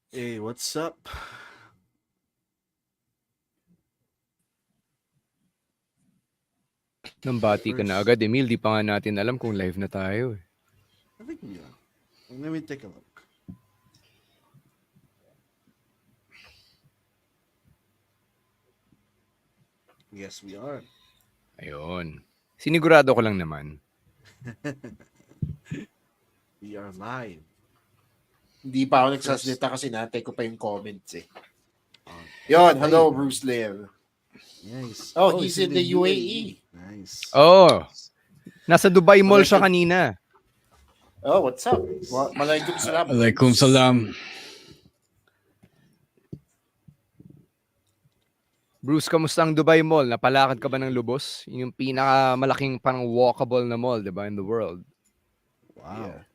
Hey, what's up? Nambati ka na agad, Emil. Di pa nga natin alam kung live na tayo. I think we are. Let me take a look. Yes, we are. Ayun. Sinigurado ko lang naman. We are live. Hindi pa ako nagsasalita kasi natay ko pa yung comments eh. Yon, hello Bruce Liv. Nice. Oh, he's in the UAE. Nice. Oh, nasa Dubai Mall siya kanina. Oh, what's up? Malaikum salam. Alaikum salam. Bruce, kamusta ang Dubai Mall? Napalakad ka ba ng lubos? Yung pinakamalaking parang walkable na mall, di ba, in the world. Wow. Yeah.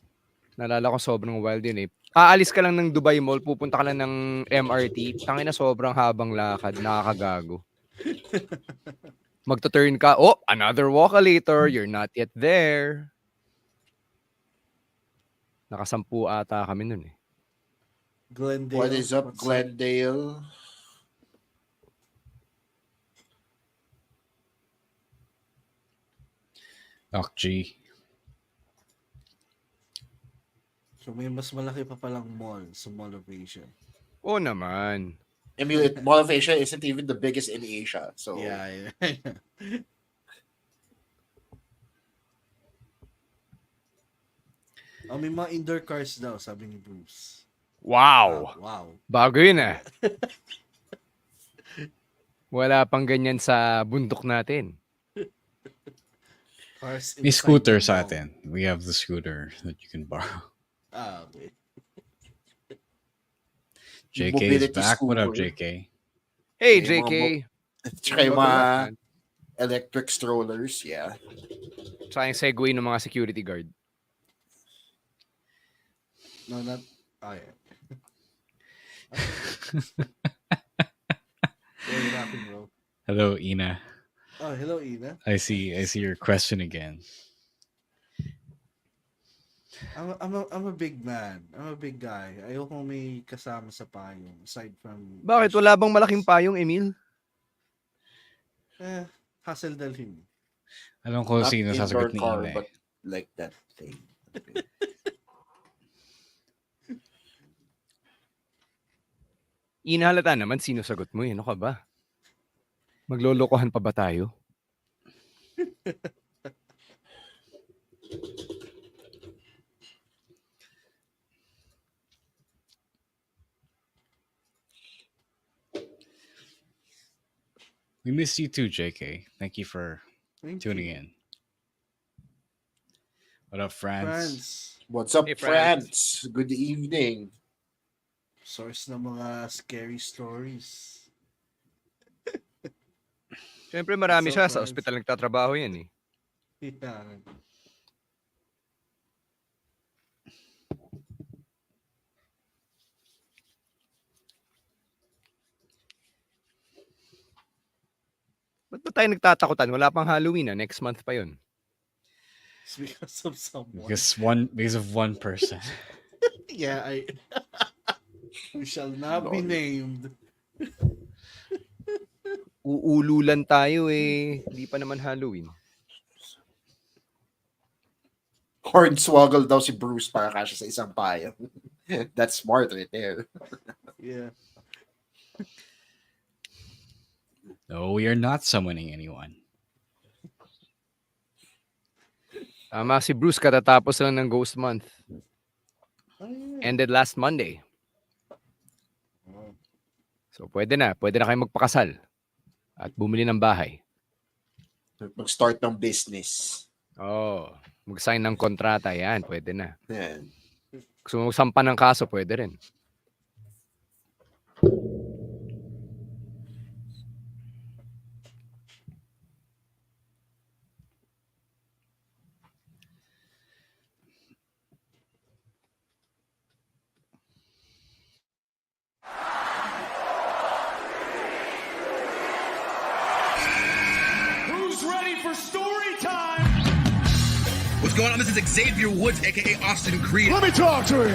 Nalala ko sobrang wild yun eh. Aalis ka lang ng Dubai Mall, pupunta ka lang ng MRT, tangina sobrang habang lakad, nakakagago. Magto-turn ka, oh, another walk later, you're not yet there. Nakasampu ata kami nun eh. Glendale. What is up, Glendale? Doc G. So may mas malaki pa palang mall sa Mall of Asia. Oo naman. Emil, Mall of Asia isn't even the biggest in Asia. So Yeah. Oh, may mga indoor cars daw, sabi ni Bruce. Wow! Wow. Bago yun ah. Wala pang ganyan sa bundok natin. Cars May inside scooter the sa mall. atin. We have the scooter that you can borrow. Okay. JK is Mobility back. What up, scooter. JK? Hey, May JK! Tsaka yung mga electric strollers, yeah. Tsaka yung segue ng mga security guard. No, not... Oh, yeah. Why are you laughing, bro? Hello, Ina. Oh, hello, Ina. I see your question again. I'm a big man. I'm a big guy. Ayoko may kasama sa payong aside from... Bakit? Wala bang malaking payong, Emil? Hassle dalhin. Alam ko Not sino indoor sasagot ni car, Ina. but like that thing. Inahalata naman, sino sagot mo? Ano ka ba? Maglolokohan pa ba tayo? We miss you too, JK. Thank you for Thank tuning you. in. What up, France? France. What's up, Hey, France. France? Good evening. Source ng mga scary stories. Siyempre marami So siya. Sa France. ospital nagtatrabaho yan eh. Yeah. Ba't ba tayo nagtatakutan? Wala pang Halloween ah. Next month pa yun. It's because of someone. Because of one person. Yeah, we shall not be named. Uululan tayo eh. Hindi pa naman Halloween. Hornswoggle daw si Bruce para kasya sa isang payong. That's smart right there. Yeah. No, we are not summoning anyone. Tama si Bruce, katatapos lang ng Ghost Month. Oh, yeah. Ended last Monday. So pwede na kayo magpakasal. At bumili ng bahay. Mag-start ng business. Oh, mag-sign ng kontrata. Yan, pwede na. Yan. Gusto mo magsampa ng kaso, pwede rin. What's going on? This is Xavier Woods, aka Austin Creed. Let me talk to you.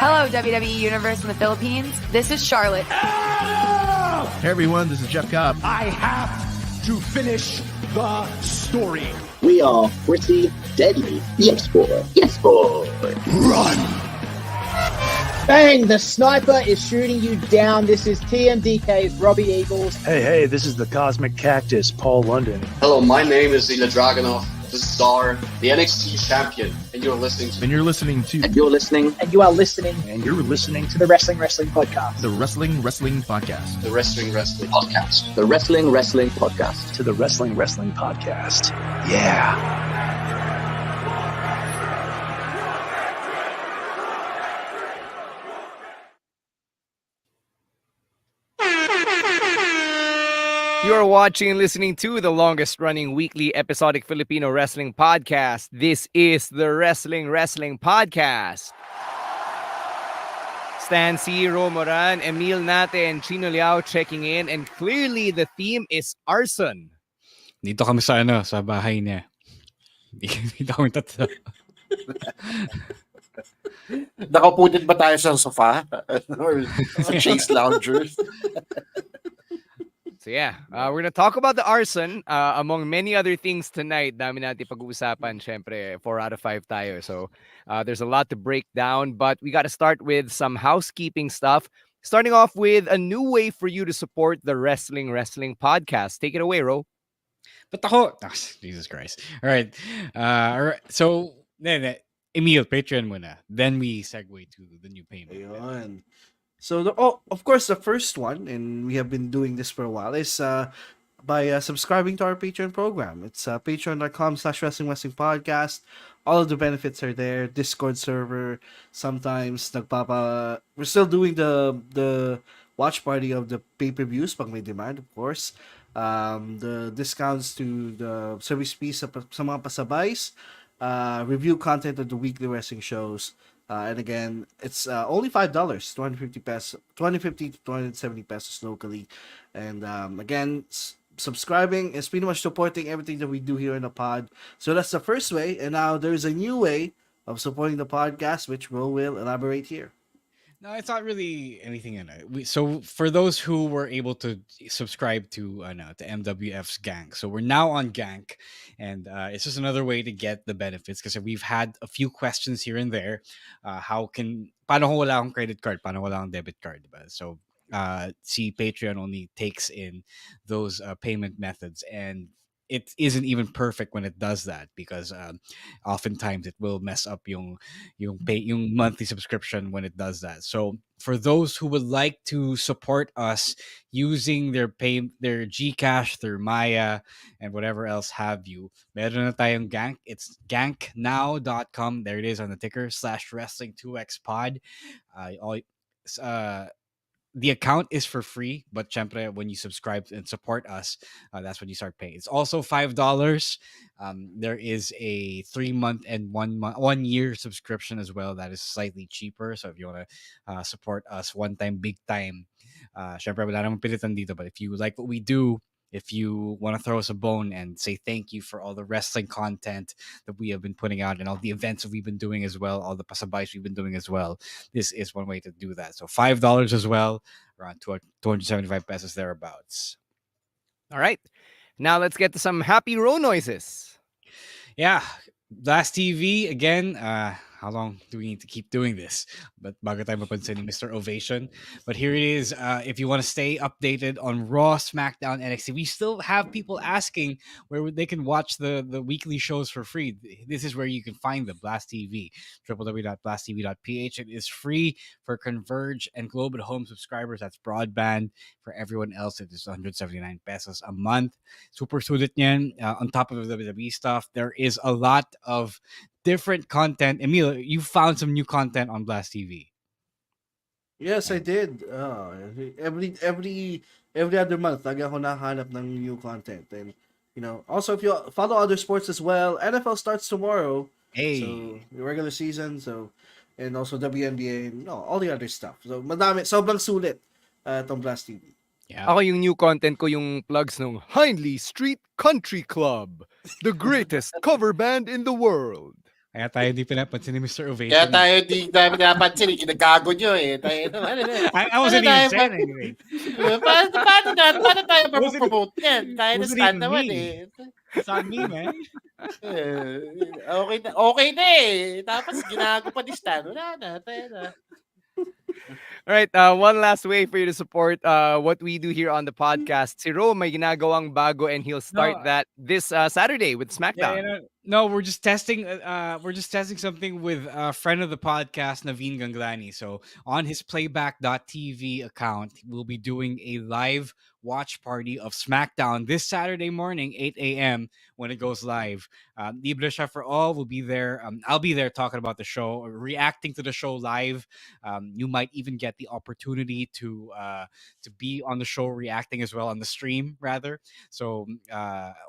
Hello, WWE Universe in the Philippines. This is Charlotte. Hey everyone, this is Jeff Cobb. I have to finish the story. We are pretty deadly. Yes, boy. Yes, boy. Run! Bang! The sniper is shooting you down. This is TMDK's Robbie Eagles. Hey, this is the Cosmic Cactus, Paul London. Hello, my name is Ilya Dragunov, the Czar, the NXT champion, and you're listening to... And you're listening to... And you're listening... And you are listening... And you're listening to the Wrestling Podcast. The Wrestling Podcast. The Wrestling Podcast. The Wrestling Podcast. To the Wrestling Podcast. Yeah. You are watching and listening to the longest running weekly episodic Filipino wrestling podcast. This is the Wrestling Podcast. Stan C, Romoran, Emil Nate, and Chino Liao checking in, and clearly the theme is arson. Dito kami sa sa bahay niya. Dito kami tatlo. Nakaupo din ba tayo sa sofa? Or sa Chase Loungers? So yeah, we're gonna talk about the arson among many other things tonight. Dami natin pag-uusapan. Syempre, 4 out of 5 tayo. So there's a lot to break down, but we got to start with some housekeeping stuff. Starting off with a new way for you to support the Wrestling Podcast. Take it away, Ro. But ako, Jesus Christ. All right. So, Emil, Patreon muna. Then we segue to the new payment. Ayun. So, of course, the first one, and we have been doing this for a while, is by subscribing to our Patreon program. It's patreon.com/wrestling podcast. All of the benefits are there. Discord server. Sometimes we're still doing the watch party of the pay-per-views pag may demand, of course. The discounts to the service fees sa mga pasabays. Review content of the weekly wrestling shows. And again, it's only $5, 250 pesos, 250 to 270 pesos locally. And again, subscribing is pretty much supporting everything that we do here in the pod. So that's the first way. And now there's a new way of supporting the podcast, which Ro will elaborate here. No, it's not really anything in it. So for those who were able to subscribe to MWF's Gank, so we're now on Gank, and it's just another way to get the benefits because we've had a few questions here and there. Paano kung wala akong credit card? Paano wala akong debit card? Diba? So see, Patreon only takes in those payment methods, and it isn't even perfect when it does that because oftentimes it will mess up yung monthly subscription when it does that. So for those who would like to support us using their GCash, their Maya, and whatever else have you, meron na tayong Gank. It's ganknow.com. There it is on the ticker /wrestling2xpod. The account is for free, but syempre, when you subscribe and support us, that's when you start paying. It's also $5. There is a 3-month and 1 year subscription as well. That is slightly cheaper. So if you want to support us one time, big time, syempre wala namang pilitan dito. But if you like what we do, if you want to throw us a bone and say thank you for all the wrestling content that we have been putting out and all the events that we've been doing as well, all the pasabays we've been doing as well, this is one way to do that. So $5 as well, around 275 pesos thereabouts. All right. Now let's get to some happy Ro noises. Yeah. Blast TV, again, how long do we need to keep doing this? But bago tayo mapansin ni Mr. Ovation. But here it is. If you want to stay updated on Raw, SmackDown, NXT, we still have people asking where they can watch the weekly shows for free. This is where you can find the Blast TV, www.blasttv.ph. It is free for Converge and Globe at Home subscribers. That's broadband. For everyone else, it is 179 pesos a month. Super sulit niyan. On top of the WWE stuff, there is a lot of different content. Emil, you found some new content on Blast TV. Yes, I did. Every other month, lagi ako nakahanap ng new content. And also if you follow other sports as well, NFL starts tomorrow. Hey. So the regular season, and also WNBA, all the other stuff. So madami, sobrang sulit tong Blast TV. Yeah. Ako yung new content ko yung plugs ng Hindley Street Country Club, the greatest cover band in the world. Kaya tayo hindi pinapansin ni Mr. Kaya Ovation. tayo di namin napansin, kinagago nyo eh. Tayo, I wasn't even saying anything. Paano tayo Wasn't it, promote yan? Tayo na wasn't stand even naman me. eh. It's on me, man. Okay na eh. Tapos ginago pa ni Stan. Wala na, tayo na. All right, one last way for you to support what we do here on the podcast. Si Ro may ginagawang bago and he'll start No, that this Saturday with Yeah, SmackDown. no, we're just testing. We're just testing something with a friend of the podcast, Naveen Ganglani. So on his Playback.tv account, we'll be doing a live watch party of SmackDown this Saturday morning, 8 a.m. when it goes live. Libre siya for all. We'll be there. I'll be there talking about the show, reacting to the show live. You might even get the opportunity to be on the show, reacting as well on the stream, rather. So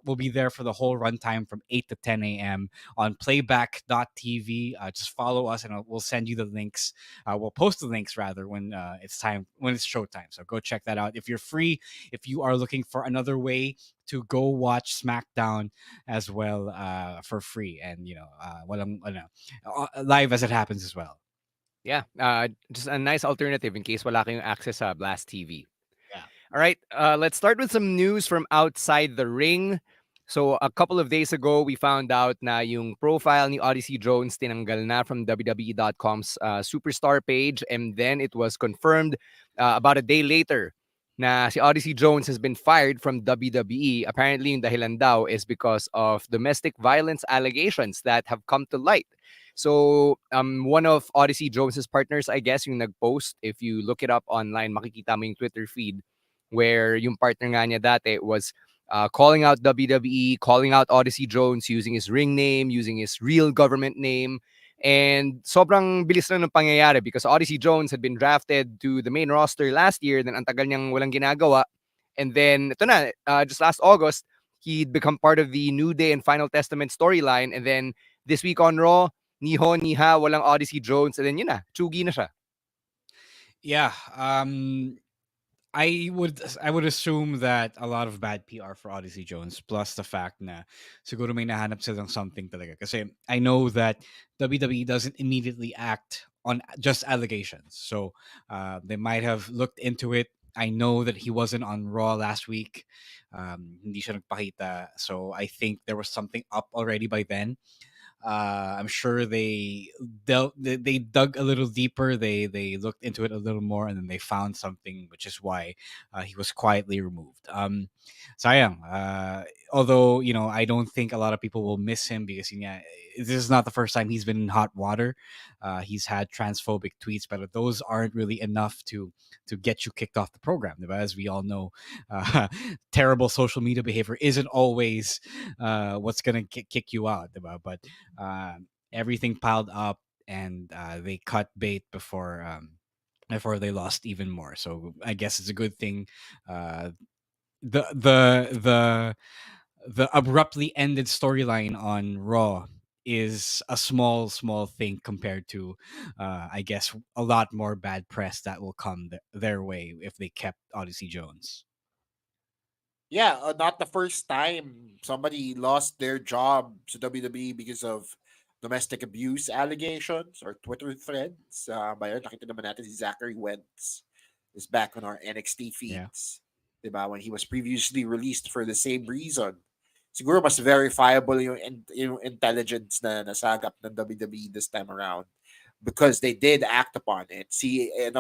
we'll be there for the whole runtime from 8 to 10 a.m. on playback.tv. Just follow us and we'll send you the links. We'll post the links rather when it's showtime. So go check that out. If you're free, if you are looking for another way to go watch SmackDown as well for free and, live as it happens as well. Yeah, just a nice alternative in case wala kayong access sa Blast TV. Yeah. All right, let's start with some news from outside the ring. So a couple of days ago, we found out na yung profile ni Odyssey Jones tinanggal na from WWE.com's Superstar page, and then it was confirmed about a day later na si Odyssey Jones has been fired from WWE. Apparently, yung dahilan daw is because of domestic violence allegations that have come to light. So, one of Odyssey Jones's partners, I guess, yung nag-post, if you look it up online, makikita mo yung Twitter feed where yung partner nga niya dati was calling out WWE, calling out Odyssey Jones, using his ring name, using his real government name. And sobrang bilis lang ng pangyayari because Odyssey Jones had been drafted to the main roster last year, then ang tagal niyang walang ginagawa. And then, ito na, just last August, he'd become part of the New Day and Final Testament storyline. And then, this week on Raw, ni ho, ni ha, walang Odyssey Jones. And then yun na, chugi na siya. Yeah. I would assume that a lot of bad PR for Odyssey Jones, plus the fact na siguro may nahanap silang something talaga. Kasi I know that WWE doesn't immediately act on just allegations. So they might have looked into it. I know that he wasn't on Raw last week. Hindi siya nagpakita. So I think there was something up already by then. I'm sure they dug a little deeper. They looked into it a little more, and then they found something, which is why he was quietly removed. Sayang. Although I don't think a lot of people will miss him because this is not the first time he's been in hot water. He's had transphobic tweets, but those aren't really enough to get you kicked off the program. As we all know, terrible social media behavior isn't always what's gonna kick you out. But everything piled up, and they cut bait before they lost even more. So I guess it's a good thing. The abruptly ended storyline on Raw is a small thing compared to I guess a lot more bad press that will come their way if they kept Odyssey Jones. Yeah, not the first time somebody lost their job to WWE because of domestic abuse allegations or Twitter threads. Bayon, nakita naman natin si Zachary Wentz is back on our NXT feeds. Yeah. Diba? When he was previously released for the same reason. Siguro mas verifiable yung intelligence na nasagap ng WWE this time around because they did act upon it. See it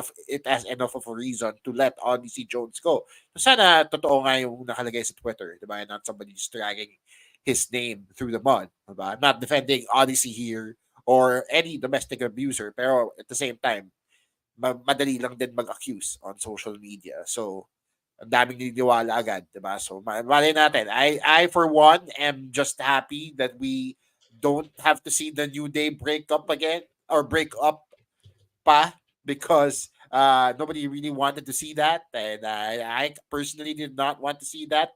as enough of a reason to let Odyssey Jones go. So sana totoo nga yung nakalagay sa Twitter, diba? And not somebody just dragging his name through the mud. Diba? I'm not defending Odyssey here or any domestic abuser, pero at the same time, madali lang din mag-accuse on social media. So, ang daming niniwala agad, diba? So, malay natin. I, for one, am just happy that we don't have to see the New Day break up again or break up pa because nobody really wanted to see that. And I personally did not want to see that.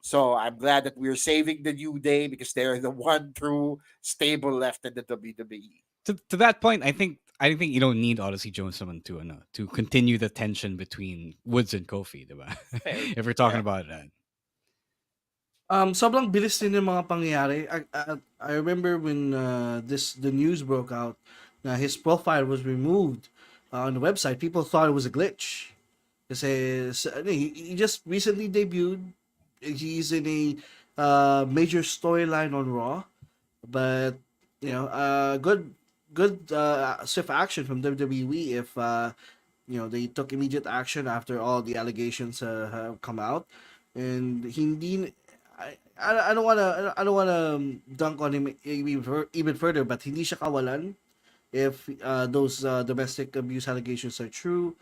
So I'm glad that we're saving the New Day because they're the one true stable left in the WWE. To that point, I think you don't need Odyssey Jones someone to continue the tension between Woods and Kofi, diba? If we're talking about that. Sobrang bilis din yung mga pangyayari. I remember when the news broke out na his profile was removed on the website. People thought it was a glitch. Kasi he just recently debuted. He's in a major storyline on Raw, but good swift action from WWE if they took immediate action after all the allegations have come out, and hindi I don't wanna dunk on him even further, but hindi siya kawalan if those domestic abuse allegations are true.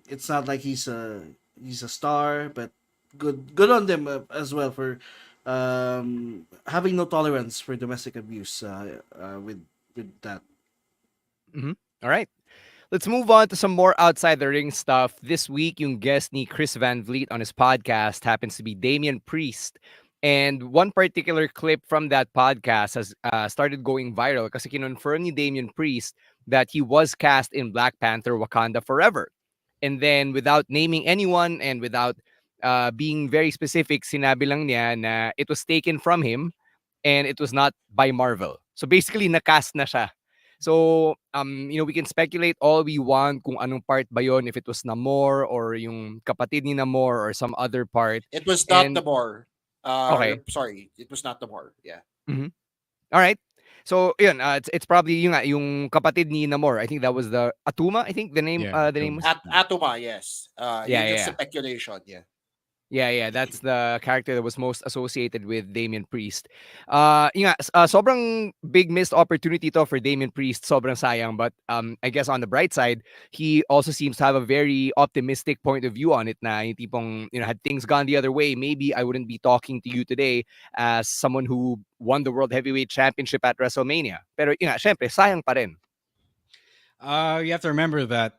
It's not like he's a star, but good on them as well for having no tolerance for domestic abuse with that. All right. Let's move on to some more outside the ring stuff. This week, yung guest ni Chris Van Vliet on his podcast happens to be Damian Priest. And one particular clip from that podcast has started going viral kasi kinonfirm ni Damian Priest that he was cast in Black Panther Wakanda Forever. And then without naming anyone and without being very specific, sinabi lang niya na it was taken from him and it was not by Marvel. So basically, nakast na siya. So, we can speculate all we want kung anong part ba yon, if it was Namor or yung kapatid ni Namor or some other part. It was not And, Namor. okay. Sorry, it was not Namor. Yeah. Mhm. All right. So, yun, it's probably yung kapatid ni Namor. I think that was the Atuma. I think the name the name was Atuma, yes. Yeah. Speculation, yeah. Yeah, that's the character that was most associated with Damian Priest. Sobrang big missed opportunity to for Damian Priest, sobrang sayang. But I guess on the bright side, he also seems to have a very optimistic point of view on it na yung tipong, had things gone the other way, maybe I wouldn't be talking to you today as someone who won the World Heavyweight Championship at WrestleMania. Pero syempre, sayang pa rin. You have to remember that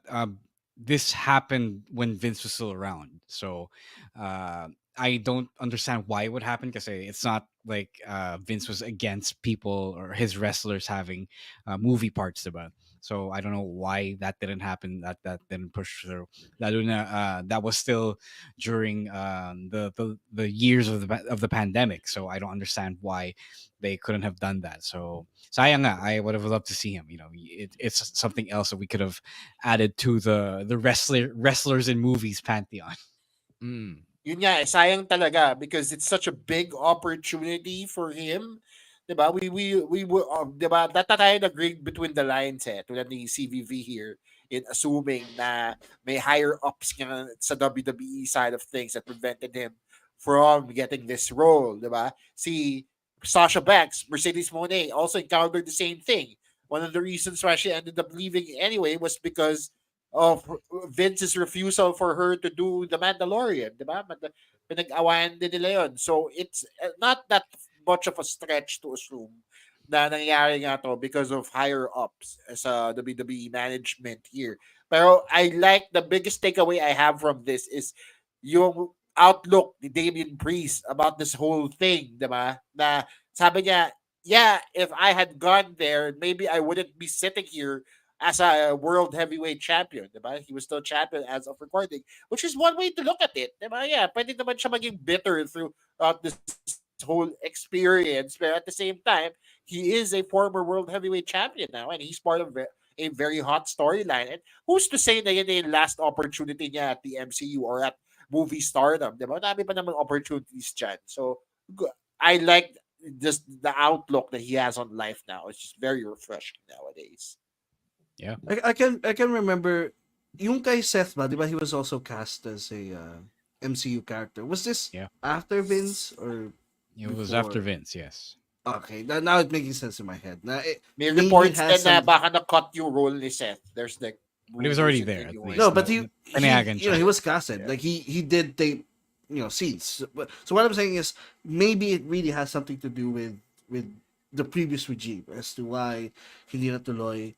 this happened when Vince was still around. So I don't understand why it would happen because it's not like Vince was against people or his wrestlers having movie parts about. So I don't know why that didn't happen. That didn't push through. That was still during the years of the pandemic. So I don't understand why they couldn't have done that. So sayang nga, I would have loved to see him. It's something else that we could have added to the wrestlers in movies pantheon. Yun nga, sayang talaga because it's such a big opportunity for him. Diba? We diba? That tayo nag-read between the lines tulad ni CVV here in assuming na may higher ups nga sa WWE side of things that prevented him from getting this role, diba? Si Sasha Banks, Mercedes Moné also encountered the same thing. One of the reasons why she ended up leaving anyway was because of Vince's refusal for her to do The Mandalorian, di ba? Pinag-awayan din nila yun. So, it's not that much of a stretch to assume na nangyari nga to because of higher ups sa WWE management here. Pero I like, the biggest takeaway I have from this is yung outlook ni Damian Priest about this whole thing, di ba? Na sabi niya, yeah, if I had gone there, maybe I wouldn't be sitting here as a world heavyweight champion, diba? He was still champion as of recording, which is one way to look at it, diba? Yeah, pwede naman siya maging bitter throughout this whole experience, but at the same time, he is a former world heavyweight champion now, and he's part of a very hot storyline. And who's to say na yun yung last opportunity niya at the MCU or at movie stardom, diba? Dami pa namang opportunities dyan. So, I like just the outlook that he has on life now. It's just very refreshing nowadays. Yeah, I can remember yung kay Seth ba, di ba he was also cast as a MCU character. Was this after Vince or it was after Vince? Yes. Okay, now it making sense in my head. May reports din na baka na-cut yung role ni Seth. There's like but he was already there. No, but he was casted. Like he did tape scenes. So what I'm saying is maybe it really has something to do with the previous regime as to why hindi natuloy.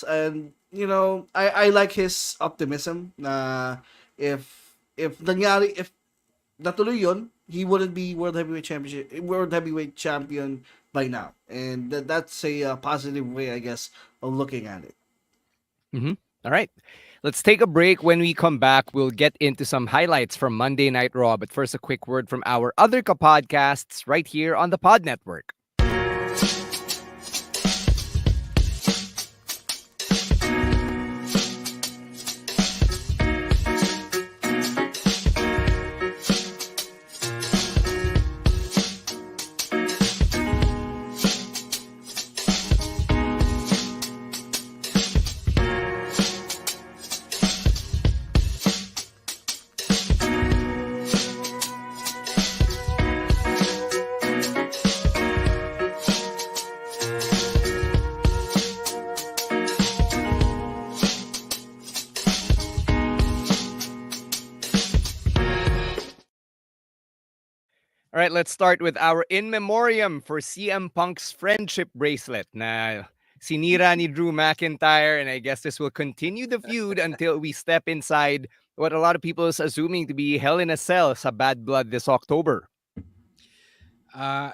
And I like his optimism na if natuloy yun, he wouldn't be world heavyweight champion by now, and that's a positive way, I guess, of looking at it. All right, Let's take a break. When we come back, we'll get into some highlights from Monday Night Raw. But first, a quick word from our other podcasts right here on the Pod Network. All right, let's start with our in memoriam for CM Punk's friendship bracelet na sinira ni Drew McIntyre, and I guess this will continue the feud until we step inside what a lot of people is assuming to be Hell in a Cell sa Bad Blood this October. Uh,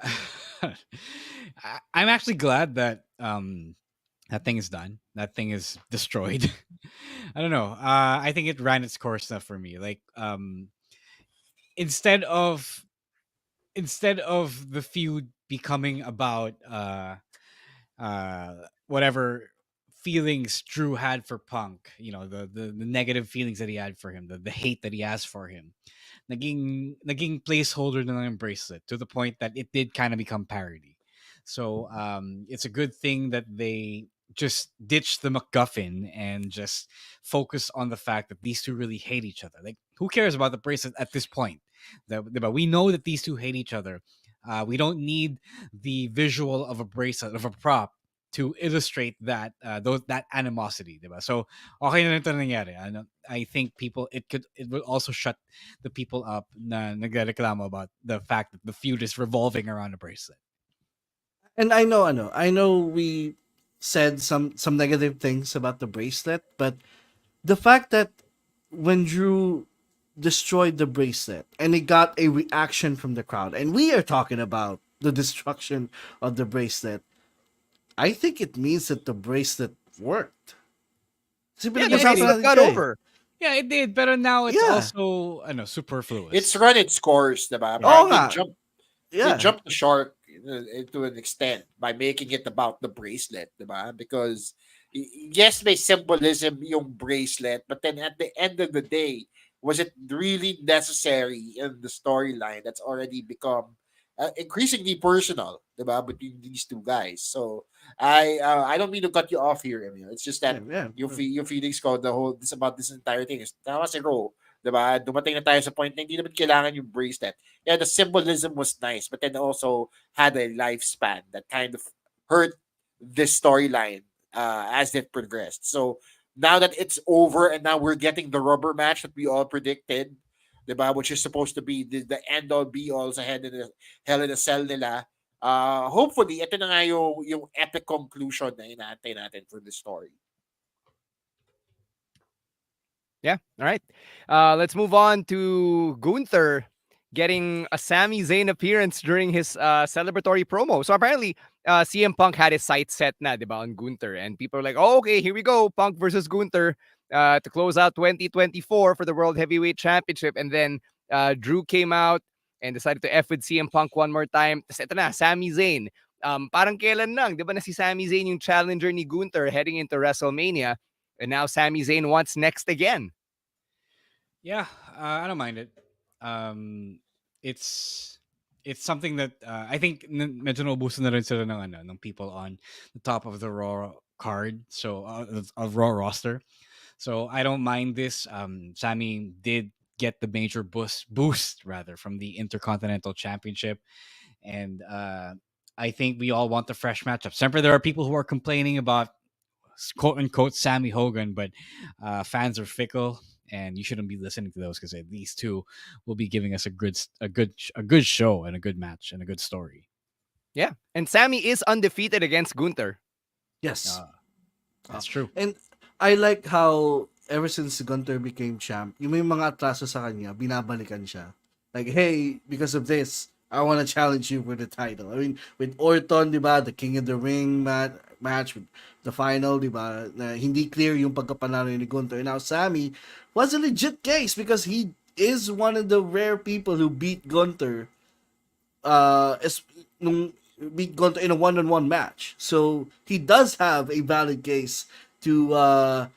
I'm actually glad that that thing is done. That thing is destroyed. I don't know. I think it ran its course enough for me. Like instead of the feud becoming about whatever feelings Drew had for Punk, you know, the negative feelings that he had for him, the hate that he has for him, naging placeholder na lang yung bracelet to the point that it did kind of become parody. So it's a good thing that they just ditch the MacGuffin and just focus on the fact that these two really hate each other. Like, who cares about the bracelet at this point? But we know that these two hate each other. We don't need the visual of a bracelet, of a prop, to illustrate that that animosity, diba? So okay na ito nangyari. I think it will also shut the people up na nagreklamo about the fact that the feud is revolving around a bracelet. And I know we said some negative things about the bracelet, but the fact that when Drew destroyed the bracelet and it got a reaction from the crowd, and we are talking about the destruction of the bracelet, I think it means that the bracelet worked. The bracelet got over. Yeah, it did, but now it's also superfluous. It's run its course, diba? They jumped the shark to an extent by making it about the bracelet, diba? Because yes, may symbolism yung bracelet, but then at the end of the day, was it really necessary in the storyline that's already become increasingly personal, diba, between these two guys? So I don't mean to cut you off here, Emil. It's just that your feelings ko about this entire thing is tama si Ro, diba? Dumating na tayo sa point na hindi naman kailangan yung bracelet. Yeah, the symbolism was nice, but then also had a lifespan that kind of hurt this storyline as it progressed. So now that it's over and now we're getting the rubber match that we all predicted, diba, which is supposed to be the end all be all sa Hell in a Cell nila. Hopefully, ito na nga yung epic conclusion na inaantay natin for the story. Yeah, all right. Let's move on to Gunther getting a Sami Zayn appearance during his celebratory promo. So apparently, CM Punk had his sights set na, diba, on Gunther. And people are like, oh, okay, here we go. Punk versus Gunther to close out 2024 for the World Heavyweight Championship. And then Drew came out and decided to F with CM Punk one more time. Tapos ito na, Sami Zayn. Parang kailan lang, diba na si Sami Zayn yung challenger ni Gunther heading into WrestleMania. And now Sami Zayn wants next again. Yeah, I don't mind it. It's something that I think medyo naubusan na rin sila ng people on the top of the Raw card, so of Raw roster. So I don't mind this. Sami did get the major boost rather from the Intercontinental Championship, and I think we all want the fresh matchup. Sempre there are people who are complaining about quote unquote Sammy Hogan, but fans are fickle. And you shouldn't be listening to those because these two will be giving us a good show and a good match and a good story. Yeah, and Sami is undefeated against Gunther. Yes, that's true. And I like how ever since Gunther became champ, yung may mga atraso sa kanya, binabalikan siya. Like, hey, because of this, I want to challenge you for the title. I mean, with Orton, diba, the King of the Ring, match with the final, di ba? Na hindi clear yung pagkapanalo ni Gunther. Now, Sami was a legit case because he is one of the rare people who beat Gunther nung beat Gunther in a one-on-one match. So, he does have a valid case to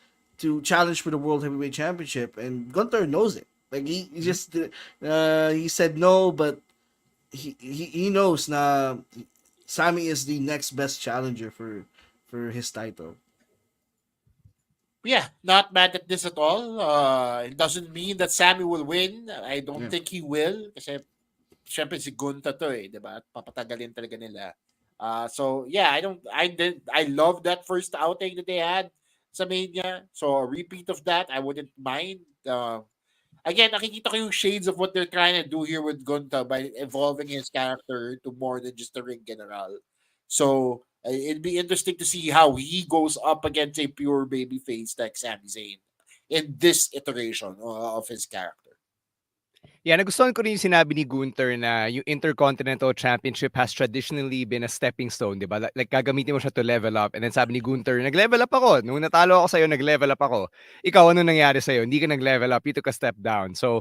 challenge for the World Heavyweight Championship, and Gunther knows it. Like, he just he said no, but he knows na Sami is the next best challenger for his title. Yeah, not mad at this at all. It doesn't mean that Sami will win. I don't think he will. Kasi, syempre si Gunther to diba? At papatagalin talaga nila. So yeah, I love that first outing that they had sa Mania. So a repeat of that, I wouldn't mind. Again, nakikita ko yung shades of what they're trying to do here with Gunther by evolving his character to more than just a ring general. So it'd be interesting to see how he goes up against a pure babyface like Sami Zayn in this iteration of his character. Yeah, nagustuhan ko rin yung sinabi ni Gunther na yung Intercontinental Championship has traditionally been a stepping stone, di ba? Like, gagamitin mo siya to level up. And then sabi ni Gunther, nag-level up ako. Nung natalo ako sa'yo, nag-level up ako. Ikaw, ano nangyari sa'yo? Hindi ka nag-level up. You took a step down. So,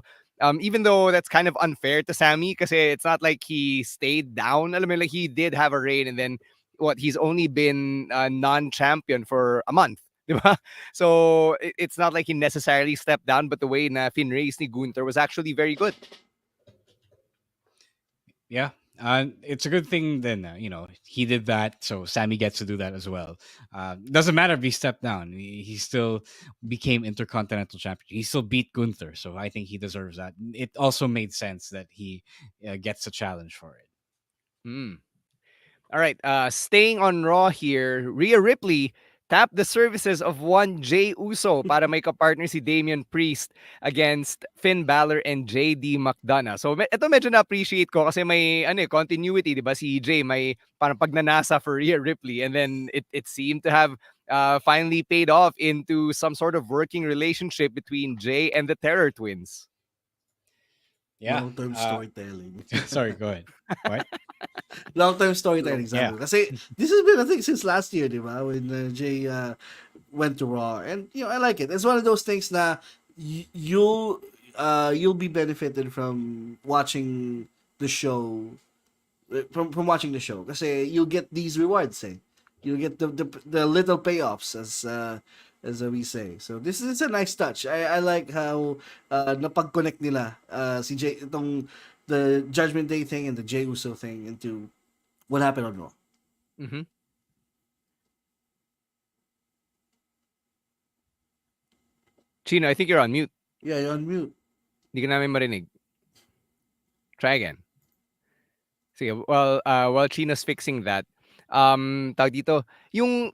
even though that's kind of unfair to Sami, kasi it's not like he stayed down. Alam mo, like, he did have a reign and then, he's only been non-champion for a month. Diba? So it's not like he necessarily stepped down, but the way na finrace ni Gunther was actually very good. Yeah. It's a good thing then, he did that, so Sami gets to do that as well. Doesn't matter if he stepped down. He still became Intercontinental Champion. He still beat Gunther, so I think he deserves that. It also made sense that he gets a challenge for it. All right, staying on Raw here, Rhea Ripley tapped the services of one Jey Uso para may kapartner si Damian Priest against Finn Balor and JD McDonough. So ito medyo na-appreciate ko kasi may continuity, di ba? Si Jey may parang pagnanasa for Rhea Ripley and then it seemed to have finally paid off into some sort of working relationship between Jey and the Terror Twins. Yeah. Long-term storytelling. Sorry, go ahead. What? Long-term storytelling. Yeah. Kasi this has been, I think, since last year, di ba? When Jay went to Raw. And, I like it. It's one of those things na you'll be benefited from watching the show. From watching the show. Kasi you'll get these rewards, You'll get the little payoffs, as we say. So this is a nice touch. I like how napag-connect nila si Jay, the Judgment Day thing and the Jey Uso thing into what happened on Raw. Mm-hmm. Chino, I think you're on mute. Yeah, you're on mute. Hindi ka namin marinig. Try again. Sige, while Chino's fixing that, tawag dito, yung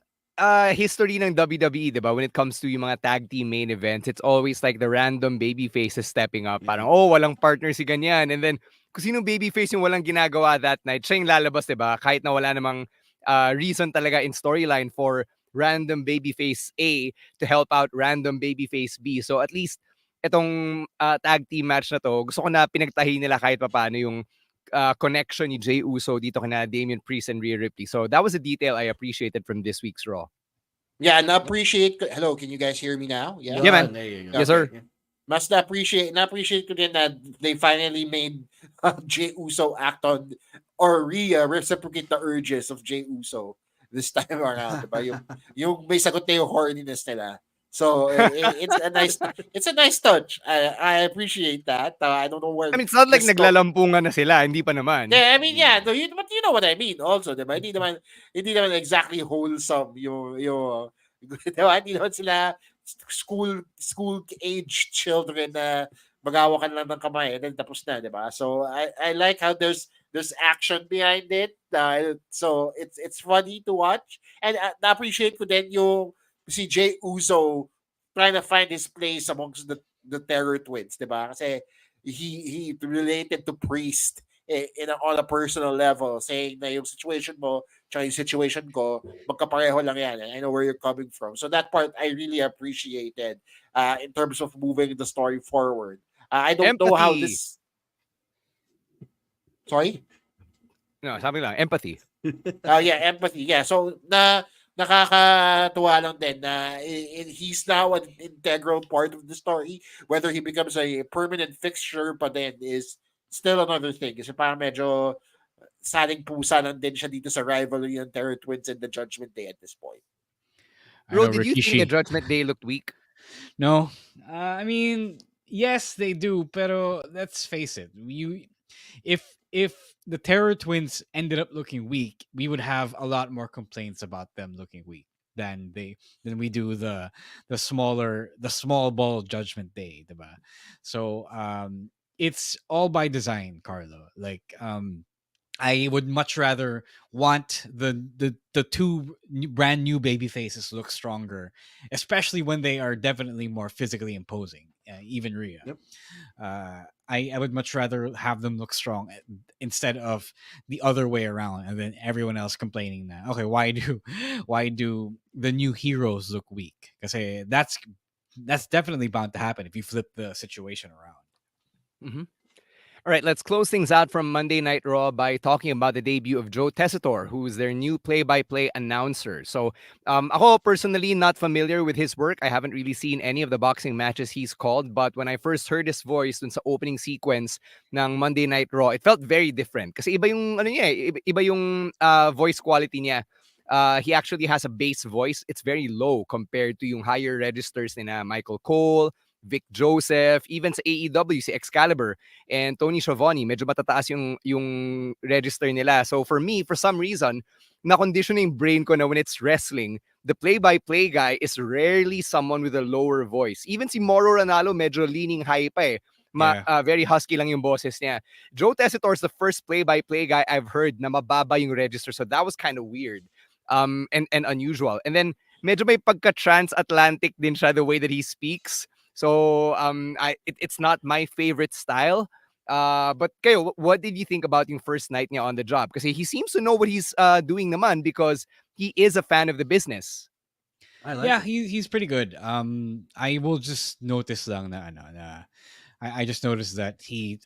history ng WWE, diba? When it comes to yung mga tag team main events, it's always like the random babyface is stepping up. Parang, walang partner si ganyan. And then, kung sino babyface yung walang ginagawa that night, siya yung lalabas, diba? Kahit na wala namang reason talaga in storyline for random babyface A to help out random babyface B. So at least, itong tag team match na to, gusto ko na pinagtahi nila kahit paano yung connection ni Jey Uso dito kina Damian Priest and Rhea Ripley. So that was a detail I appreciated from this week's Raw. Yeah, and appreciate. Hello, can you guys hear me now? Yeah, man. Yes, sir. Mas na-appreciate ko din na they finally made Jey Uso act on or reciprocate the urges of Jey Uso this time around. Diba? Yung may sagot na yung horniness nila. So it's a nice touch. I appreciate that. I don't know where. I mean, it's not like naglalampungan na sila, hindi pa naman. Yeah, I mean, yeah, but you know what I mean. Also, diba? Hindi naman exactly wholesome yung diba? Hindi naman sila school age children na magawakan lang ng kamay and then tapos na, diba? So I like how there's action behind it. So it's funny to watch and na-appreciate ko din yung si Jey Uso trying to find his place amongst the Terror Twins, diba? Kasi he related to Priest on a personal level, saying na yung situation mo tsaka yung situation ko, magkapareho lang yan. And I know where you're coming from. So that part I really appreciated in terms of moving the story forward. I don't know how this... Sorry? No, sabi lang, empathy. Yeah, empathy. Yeah, so nakakatuwa lang din na he's now an integral part of the story. Whether he becomes a permanent fixture pa din is still another thing. Kasi parang medyo saling pusa lang din siya dito sa rivalry ng Terror Twins and the Judgment Day at this point. I know Ro, did you think the Rikishi. Judgment Day looked weak? No, I mean, yes, they do. Pero let's face it, if the Terror Twins ended up looking weak, we would have a lot more complaints about them looking weak than we do the small ball Judgment Day, diba? So it's all by design, Carlo. Like I would much rather want the two brand new baby faces look stronger, especially when they are definitely more physically imposing. Even Rhea, Yep. I would much rather have them look strong instead of the other way around, and then everyone else complaining that okay, why do the new heroes look weak? Because that's definitely bound to happen if you flip the situation around. Mm-hmm. All right, let's close things out from Monday Night Raw by talking about the debut of Joe Tessitore, who is their new play-by-play announcer. So, ako personally not familiar with his work. I haven't really seen any of the boxing matches he's called, but when I first heard his voice dun sa opening sequence ng Monday Night Raw, it felt very different. Kasi iba yung ano niya, iba yung voice quality niya. He actually has a bass voice. It's very low compared to yung higher registers ni na Michael Cole, Vic Joseph, even sa AEW, si Excalibur, and Tony Schiavone, medyo matataas yung register nila. So for me, for some reason, na-condition yung brain ko na when it's wrestling, the play-by-play guy is rarely someone with a lower voice. Even si Mauro Ranallo, medyo leaning high pa eh. Very husky lang yung boses niya. Joe Tessitore is the first play-by-play guy I've heard na mababa yung register. So that was kind of weird and unusual. And then, medyo may pagka-transatlantic din siya the way that he speaks. So it's not my favorite style. But kayo, what did you think about yung first night niya on the job? Because he seems to know what he's doing naman because he is a fan of the business. Yeah, he's pretty good. I will just notice lang na I just noticed that he's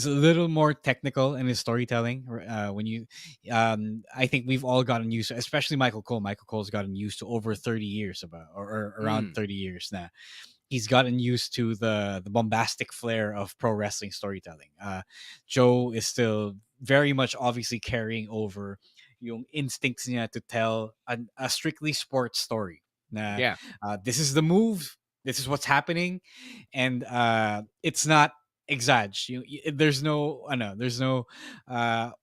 a little more technical in his storytelling. When you, I think we've all gotten used to, especially Michael Cole. Michael Cole's gotten used to over 30 years or around 30 years now. He's gotten used to the bombastic flair of pro wrestling storytelling. Joe is still very much obviously carrying over yung instincts niya to tell a strictly sports story. Yeah. This is the move. This is what's happening, and it's not exag. There's no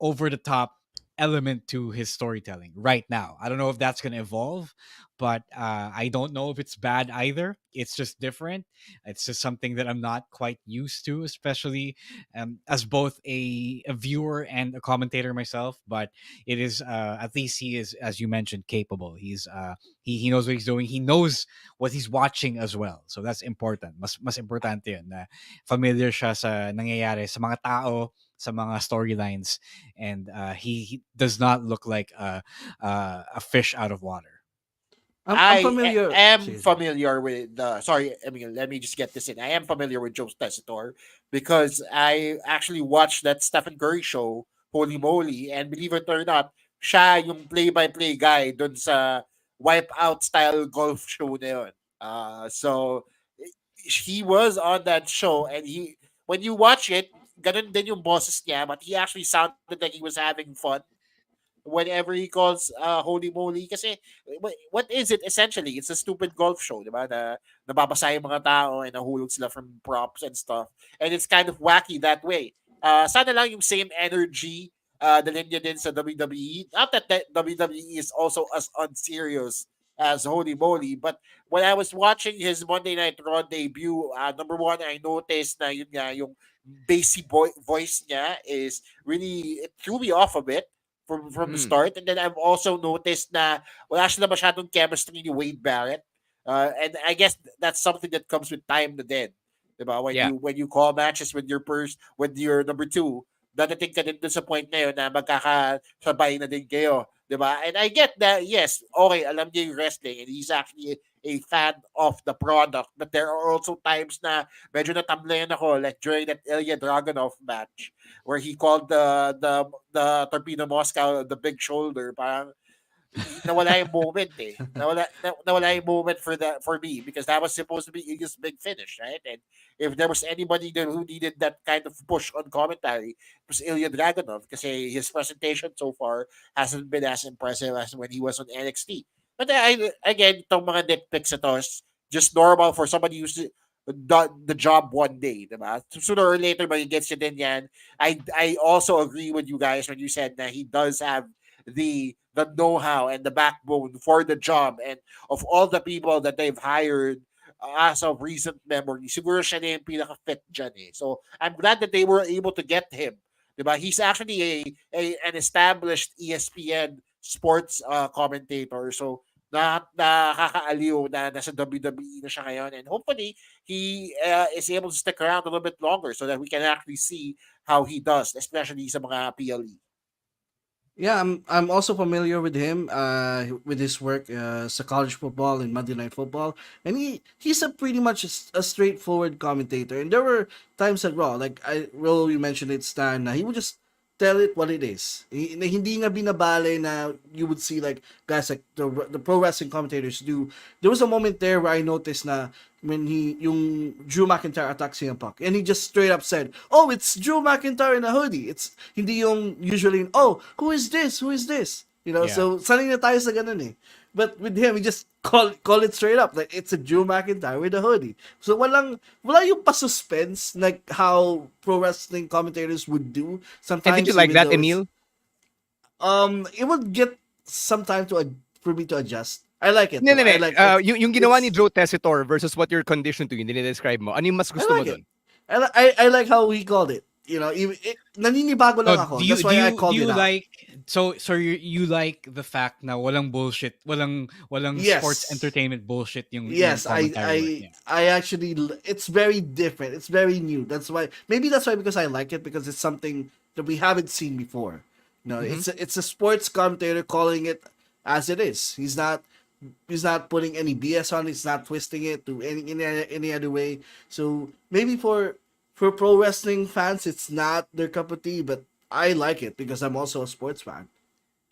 over the top element to his storytelling right now. I don't know if that's going to evolve, but I don't know if it's bad either. It's just different. It's just something that I'm not quite used to, especially as both a viewer and a commentator myself. But it is at least he is, as you mentioned, capable. He knows what he's doing. He knows what he's watching as well. So that's important. Mas importante yun na familiar siya sa nangyayari sa mga tao, sa mga storylines, and he does not look like a fish out of water. I'm familiar. am familiar with sorry, I mean, let me just get this in. I am familiar with Joe Tessitore because I actually watched that Stephen Curry show, Holy Moly, and believe it or not, siya yung play-by-play guy dun sa Wipeout style golf show na yun. So he was on that show, and when you watch it, ganun din yung boses niya, but he actually sounded like he was having fun whenever he calls Holy Moly. Kasi, what is it essentially? It's a stupid golf show, di ba? Na nababasa yung mga tao and nahulog sila from props and stuff. And it's kind of wacky that way. Sana lang yung same energy dalhin niya din sa WWE. Not that WWE is also as unserious as Holy Moly, but when I was watching his Monday Night Raw debut, number one, I noticed na yun nga, yung bassy voice niya is really, it threw me off a bit from the start. And then I've also noticed na wala sila masyadong chemistry ni Wade Barrett. And I guess that's something that comes with time na din. Diba? When you call matches with your number two, dadating ka din dun sa point na yun na magkakasabay na din kayo. Diba? And I get that, yes, okay, alam niya yung wrestling and he's actually a fan of the product. But there are also times na medyo natamlayan ako, like during that Ilya Dragunov match where he called the Torpedo Moscow the big shoulder. Parang nawala yung moment eh. Nawala yung moment for me because that was supposed to be Ilya's big finish, right? And if there was anybody there who needed that kind of push on commentary, it was Ilya Dragunov kasi his presentation so far hasn't been as impressive as when he was on NXT. But again, itong mga nitpicks ito is just normal for somebody who's done the job one day, diba? Sooner or later, magigets niya din yan. I also agree with you guys when you said that he does have the know-how and the backbone for the job, and of all the people that they've hired as of recent memory, siguro siya na yung pinaka-fit dyan eh. So, I'm glad that they were able to get him. Diba? He's actually an established ESPN sports commentator. So, nakakaaliw na nasa WWE na siya ngayon, and hopefully he is able to stick around a little bit longer so that we can actually see how he does, especially sa mga PLE. Yeah, I'm also familiar with him, with his work sa college football and Monday Night Football, and he's a pretty much a straightforward commentator. And there were times at Raw, like you mentioned it, Stan, na he would just tell it what it is. Hindi nga binabale na you would see like guys like the pro wrestling commentators do. There was a moment there where I noticed na when yung Drew McIntyre attacks CM Punk, and he just straight up said, "Oh, it's Drew McIntyre in a hoodie." It's hindi yung usually, "Oh, who is this? Who is this?" You know, so sanay na tayo sa ganun eh. But with him, he just call it straight up, like it's a Drew McIntyre with a hoodie. So wala yung pa-suspense like how pro wrestling commentators would do sometimes. And did you like that, Emil? It would get some time for me to adjust. I like it. No. I like yung ginawa ni Joe Tessitore versus what you're conditioned to, hindi describe mo. Ano yung mas gusto mo dun? I like how he called it. You know, naninibago lang ako. That's why I called it out. So you like the fact na walang bullshit, walang sports entertainment bullshit yung I actually, it's very different. It's very new. That's why because I like it, because it's something that we haven't seen before. No, it's a sports commentator calling it as it is. He's not putting any BS on it. He's not twisting it to any other way. So maybe for pro wrestling fans, it's not their cup of tea, but I like it because I'm also a sports fan.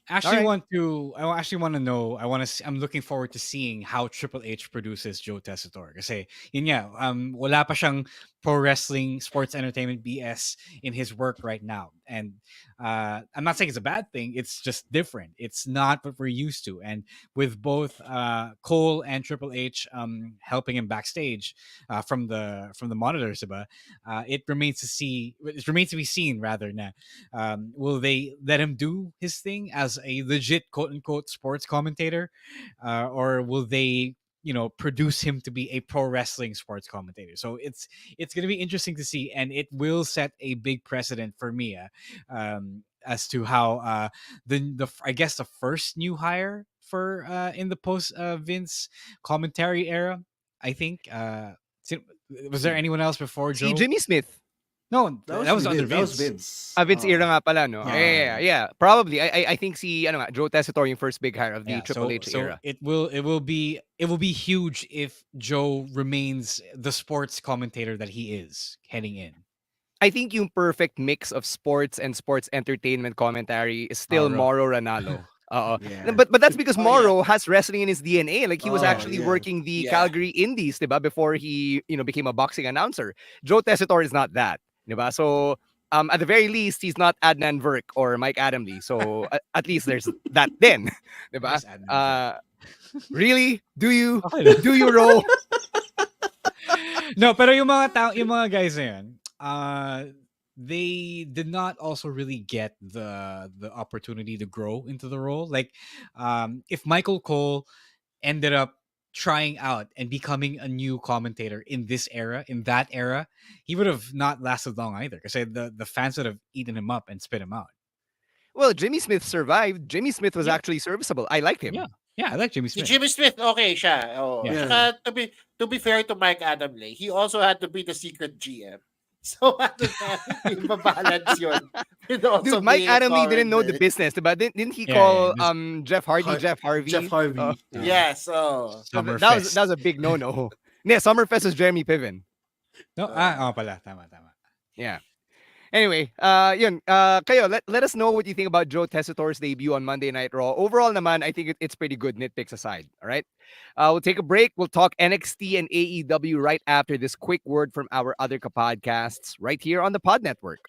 I actually want to know. I'm looking forward to seeing how Triple H produces Joe Tessitore. Kasi yun nga, wala pa siyang pro wrestling, sports entertainment BS in his work right now. And I'm not saying it's a bad thing. It's just different. It's not what we're used to. And with both Cole and Triple H helping him backstage from the monitors, it remains to be seen rather. Will they let him do his thing as a legit quote unquote sports commentator, or will they produce him to be a pro wrestling sports commentator? So it's going to be interesting to see, and it will set a big precedent for me as to how I guess the first new hire for in the post Vince commentary era. I think was there anyone else before Joe? Jimmy Smith. No, that was under Vince. That was Vince. Vince era nga pala, no? Yeah. Probably. I think Joe Tessitore yung first big hire of the Triple H era. It will be huge if Joe remains the sports commentator that he is heading in. I think yung perfect mix of sports and sports entertainment commentary is still Mauro Ranallo. Yeah. But that's because Mauro has wrestling in his DNA. Like he was actually working the Calgary Indies, diba, before he became a boxing announcer. Joe Tessitore is not that. Diba? So at the very least, he's not Adnan Virk or Mike Adamle. So at least there's that then. Diba? Really? Do you roll? No, pero yung mga guys na yan, they did not also really get the opportunity to grow into the role. Like if Michael Cole ended up trying out and becoming a new commentator in that era, he would have not lasted long either, because the fans would have eaten him up and spit him out. Well, Jimmy Smith survived. Jimmy Smith was actually serviceable. I liked him. Yeah, I like Jimmy Smith. Jimmy Smith, okay siya. Oh. Yeah. To be fair to Mike Adamle, he also had to be the secret GM. So balance yun. Dude, Mike Adamle didn't know the business, but didn't he call Jeff Hardy Jeff Harvey? Jeff Harvey. Yes. So that was a big no. Yeah, Summerfest is Jeremy Piven. No, pala, tama. Yeah. Anyway, kayo, let us know what you think about Joe Tessitore's debut on Monday Night Raw. Overall naman, I think it's pretty good, nitpicks aside. All right? We'll take a break. We'll talk NXT and AEW right after this quick word from our other podcasts right here on the Pod Network.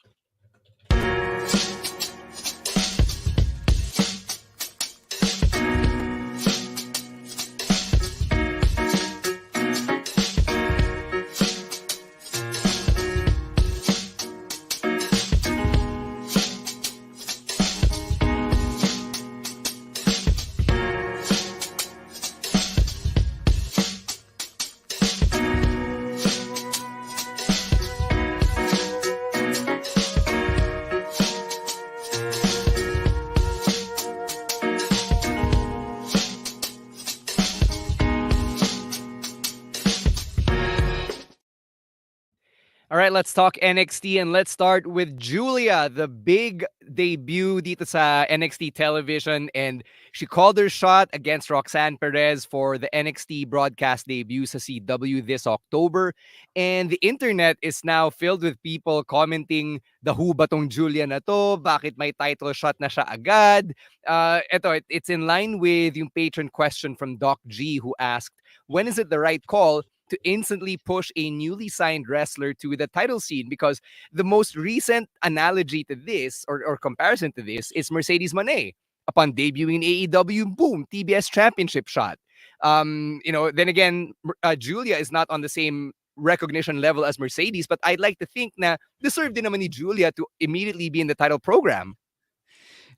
All right, let's talk NXT and let's start with Giulia, the big debut dito sa NXT television, and she called her shot against Roxanne Perez for the NXT broadcast debut sa CW this October. And the internet is now filled with people commenting, the who ba tong Giulia na to? Bakit may title shot na siya agad? It's in line with yung patron question from Doc G who asked, when is it the right call to instantly push a newly signed wrestler to the title scene? Because the most recent analogy to this or comparison to this is Mercedes Moné. Upon debuting in AEW, boom, TBS championship shot. Then again, Giulia is not on the same recognition level as Mercedes, but I'd like to think na deserve din naman ni Giulia to immediately be in the title program.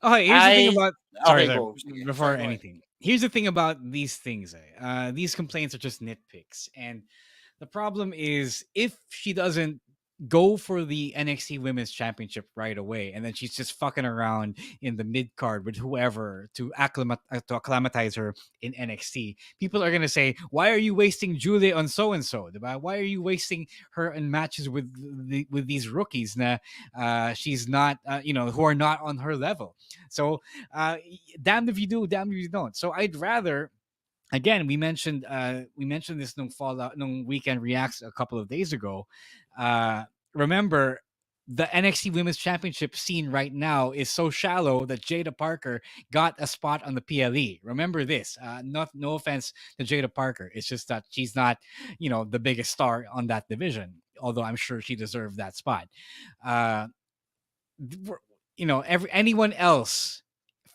Okay, here's the thing about sorry, go. before Sorry, go anything. Here's the thing about these things. These complaints are just nitpicks, and the problem is if she doesn't go for the NXT Women's Championship right away, and then she's just fucking around in the mid card with whoever to acclimatize her in NXT. People are gonna say, "Why are you wasting Giulia on so and so? Why are you wasting her in matches with these rookies? She's not, who are not on her level." So, damned if you do, damned if you don't. So I'd rather. Again, we mentioned this nung weekend reacts a couple of days ago. Remember, the NXT Women's Championship scene right now is so shallow that Jada Parker got a spot on the PLE. Remember this. No offense to Jada Parker. It's just that she's not, the biggest star on that division. Although I'm sure she deserved that spot.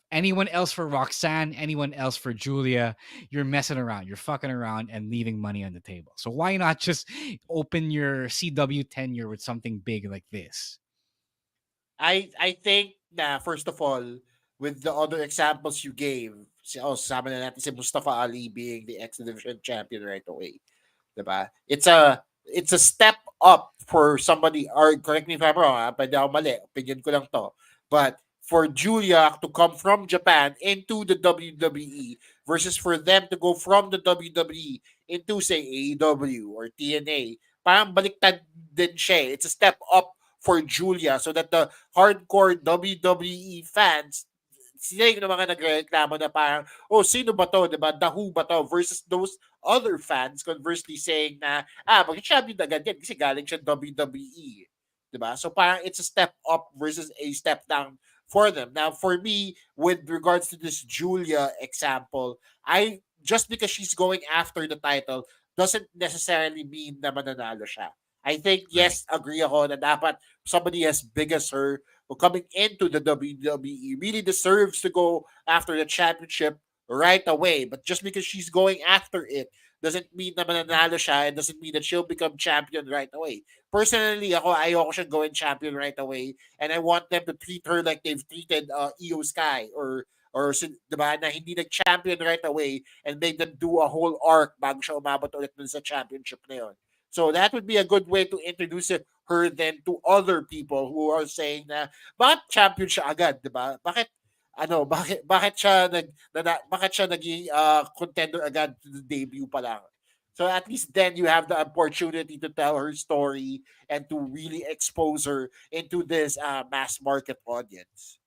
Anyone else for Roxanne, anyone else for Giulia, you're messing around. You're fucking around and leaving money on the table. So why not just open your CW tenure with something big like this? I think na first of all, with the other examples you gave, sama na natin si Mustafa Ali being the X Division champion right away. Diba? It's a step up for somebody, or correct me if I'm wrong, pwede ako mali, opinion ko lang to. But for Giulia to come from Japan into the WWE versus for them to go from the WWE into, say, AEW or TNA, parang baliktad din siya. It's a step up for Giulia so that the hardcore WWE fans, sila yung mga nagreklamo na parang, sino ba to, diba? The who ba to? Versus those other fans conversely saying na, mag-champion agad yan kasi galing siya WWE. Diba? So parang it's a step up versus a step down for them. Now, for me, with regards to this Giulia example, just because she's going after the title doesn't necessarily mean na mananalo siya. I think, yes, agree ako na dapat somebody as big as her coming into the WWE really deserves to go after the championship right away. But just because she's going after it doesn't mean na mananalo siya and doesn't mean that she'll become champion right away. Personally, ayoko siya going champion right away, and I want them to treat her like they've treated Io Sky or diba, na hindi nag-champion right away and make them do a whole arc bago siya umabot ulit dun sa championship na yun. So that would be a good way to introduce her then to other people who are saying na bakit champion siya agad, diba? Bakit siya naging contender agad to the debut pa lang. So at least then you have the opportunity to tell her story and to really expose her into this mass market audience.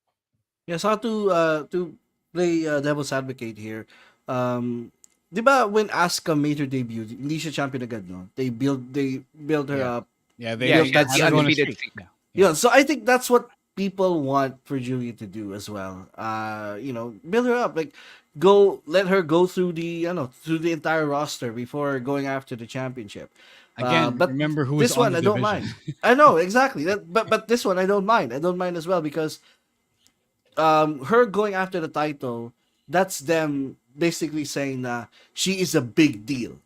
Yeah, so to play devil's advocate here, di ba when Asuka made her debut, hindi siya champion agad, no? They build her up. Yeah, that's the undefeated streak. Yeah, so I think that's what people want for Giulia to do as well. Build her up, like let her go through through the entire roster before going after the championship. Again, But remember who is this on one the I don't division. mind. I know exactly that, but this one I don't mind. I don't mind as well because her going after the title, that's them basically saying she is a big deal.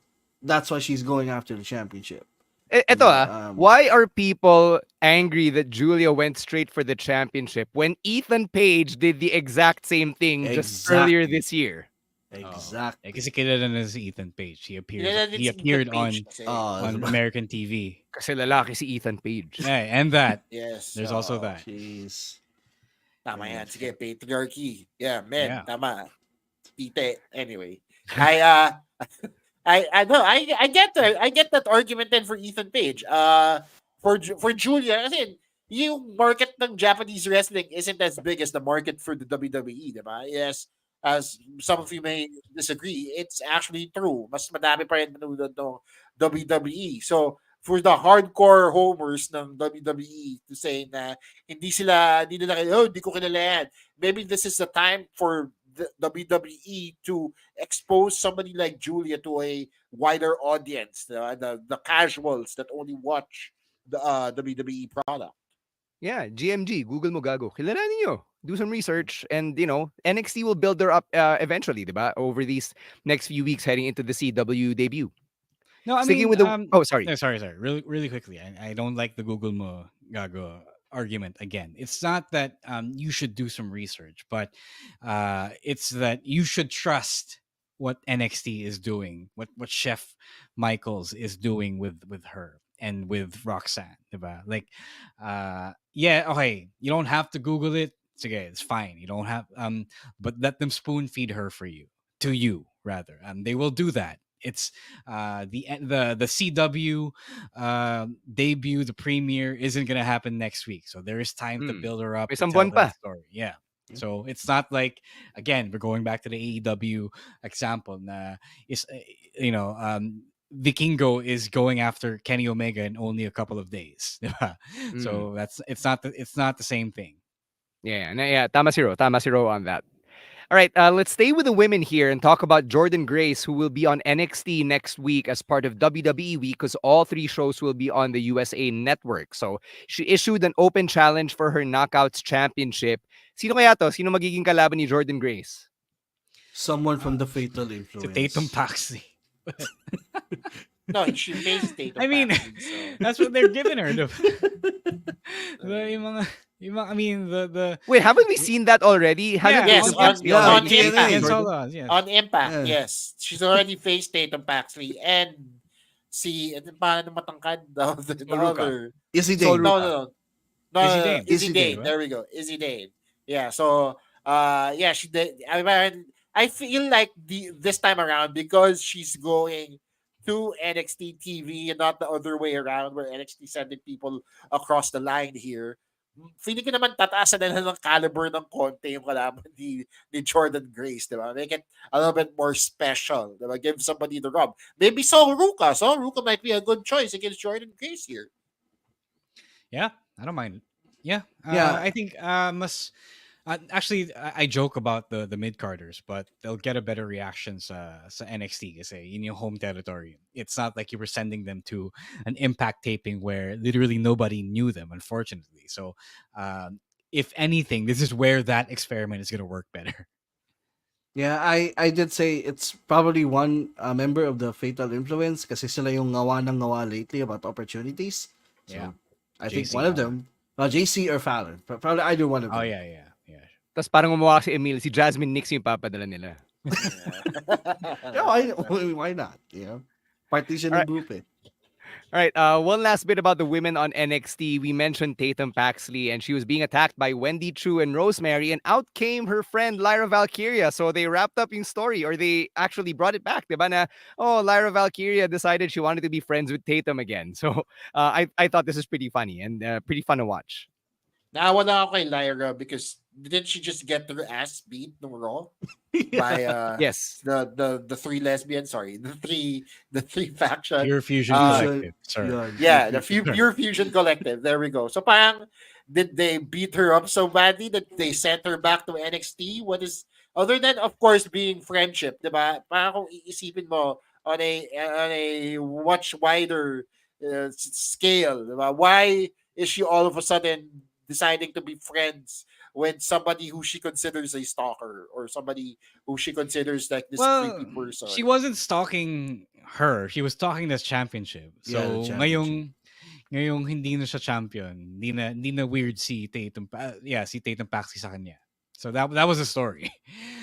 That's why she's going after the championship. Eto why are people angry that Giulia went straight for the championship when Ethan Page did the exact same thing just earlier this year? Exactly. Kasi kilala na si Ethan Page. He Kilala din si appeared Ethan Page kasi. on American TV. Kasi lalaki si Ethan Page. Yeah, and that. Yes. There's also that. Jeez. Tama yan. Sige, patriarchy. Yeah, men. Yeah. Tama. Tite. Anyway. I get that argument then for Ethan Page. For Giulia, kasi yung market ng Japanese wrestling isn't as big as the market for the WWE, diba? Yes, as some of you may disagree, it's actually true. Mas madami pa rin nanonood ng WWE. So, for the hardcore homers ng WWE to say na hindi nila hindi ko kilala yan. Maybe this is the time for the WWE to expose somebody like Giulia to a wider audience, the casuals that only watch the WWE product. Yeah, GMG, Google mo gago. Kilalanin nyo. Do some research and, NXT will build her up eventually, diba? Over these next few weeks heading into the CW debut. No, I Sticking mean, with the... sorry. No, sorry. Really quickly. I don't like the Google mo gago argument again. It's not that you should do some research, but it's that you should trust what NXT is doing, what Chef Michaels is doing with her and with Roxanne, diba? Like, yeah, okay, you don't have to Google it. It's okay, it's fine. You don't have but let them spoon feed her to you rather. They will do that. It's the CW debut, the premiere isn't gonna happen next week, so there is time to build her up. May To isang tell buwan pa. that story. Yeah. So it's not like, again, we're going back to the AEW example. Na is Vikingo is going after Kenny Omega in only a couple of days. So it's not the same thing. Yeah, tama zero on that. All right, let's stay with the women here and talk about Jordan Grace, who will be on NXT next week as part of WWE Week, because all 3 shows will be on the USA Network. So she issued an open challenge for her Knockouts Championship. Sino kaya to? Sino magiging kalaban ni Jordan Grace? Someone from the Fatal Influence. Tatum Paxley. No, she faced Tatum. I mean, Paxley, so. that's what they're giving her. I mean, the Wait, haven't we seen that already? Yeah, yes, on Impact. Yeah. On Impact, Yeah. yes. She's already faced Tatum Paxley and paano matangkad the other. Izzy Dane. No. Izzy Dane. Izzy Dane. Right? There we go. Izzy Dane. Yeah. So, she did. I feel like this time around, because she's going to NXT TV and not the other way around, where NXT sending people across the line here. Feeling ko naman tataasan na ng caliber ng konti yung kalaban ni Jordan Grace, diba? Make it a little bit more special, diba? Give somebody the rub. Maybe Ruka might be a good choice against Jordan Grace here. Yeah, I don't mind. Yeah, Yeah. I think actually, I joke about the mid carders, but they'll get a better reaction sa NXT kasi in your home territory. It's not like you were sending them to an Impact taping where literally nobody knew them, unfortunately. So, if anything, this is where that experiment is going to work better. Yeah, I did say it's probably one member of the Fatal Influence kasi sila yung ngawa ng ngawa lately about opportunities. So, Yeah. I think JC one of them, JC or Fallon. Probably either one of them. Oh yeah. Tapos parang gumawa si Emil, si Jasmine Nix yung papadala nila. No, why not? You know, partition All right. the group. Eh. All right, one last bit about the women on NXT. We mentioned Tatum Paxley, and she was being attacked by Wendy Chu and Rosemary, and out came her friend Lyra Valkyria. So they wrapped up yung story, or they actually brought it back. Diba na, Lyra Valkyria decided she wanted to be friends with Tatum again. So I thought this was pretty funny and pretty fun to watch. Naawa lang ako kay Lyra because didn't she just get her ass beat no Raw Yeah. by Yes. the three lesbians? Sorry, the three faction. Pure Fusion Uh, Fusion. Collective, sir. Yun, yeah, the Fusion. Pure Fusion Collective. There we go. So parang did they beat her up so badly that they sent her back to NXT? What is other than of course being friendship, 'di ba? Parang kung iisipin mo on a much wider scale, 'di ba? Why is she all of a sudden deciding to be friends with somebody who she considers a stalker or somebody who she considers like this creepy Well, person? she wasn't stalking her. She was stalking this championship. Yeah, the So championship. ngayong hindi na siya champion, hindi na weird si Tatum. Si Tatum Paxi sa kanya. So that was the story.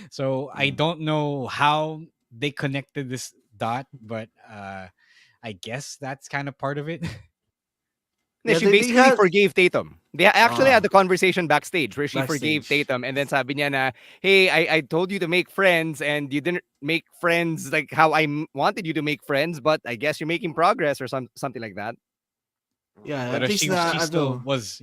So I Yeah. don't know how they connected this dot, but I guess that's kind of part of it. No, Yeah, she they basically had forgave Tatum. They actually had ah the conversation backstage where she forgave backstage. Tatum and then sabi niya na, hey, I told you to make friends and you didn't make friends like how wanted you to make friends, but I guess you're making progress or something like that. Yeah, But at least na she still ano. was,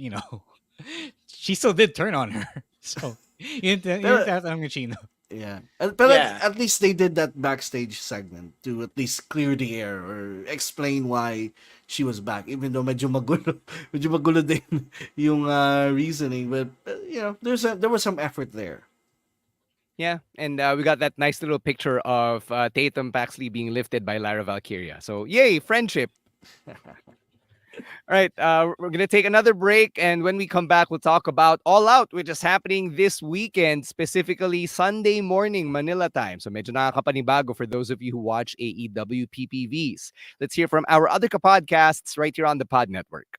she still did turn on her. So yun Pero tatanong ni Chino. yeah. But Yeah. at least they did that backstage segment to at least clear the air or explain why she was back. Even though medyo magulo, medyo magulo din yung reasoning. But, there was some effort there. Yeah, and we got that nice little picture of Tatum Paxley being lifted by Lara Valkyria. So, yay, friendship. All right, we're going to take another break. And when we come back, we'll talk about All Out, which is happening this weekend, specifically Sunday morning, Manila time. So medyo nakakapanibago for those of you who watch AEW PPVs. Let's hear from our other podcasts right here on the Pod Network.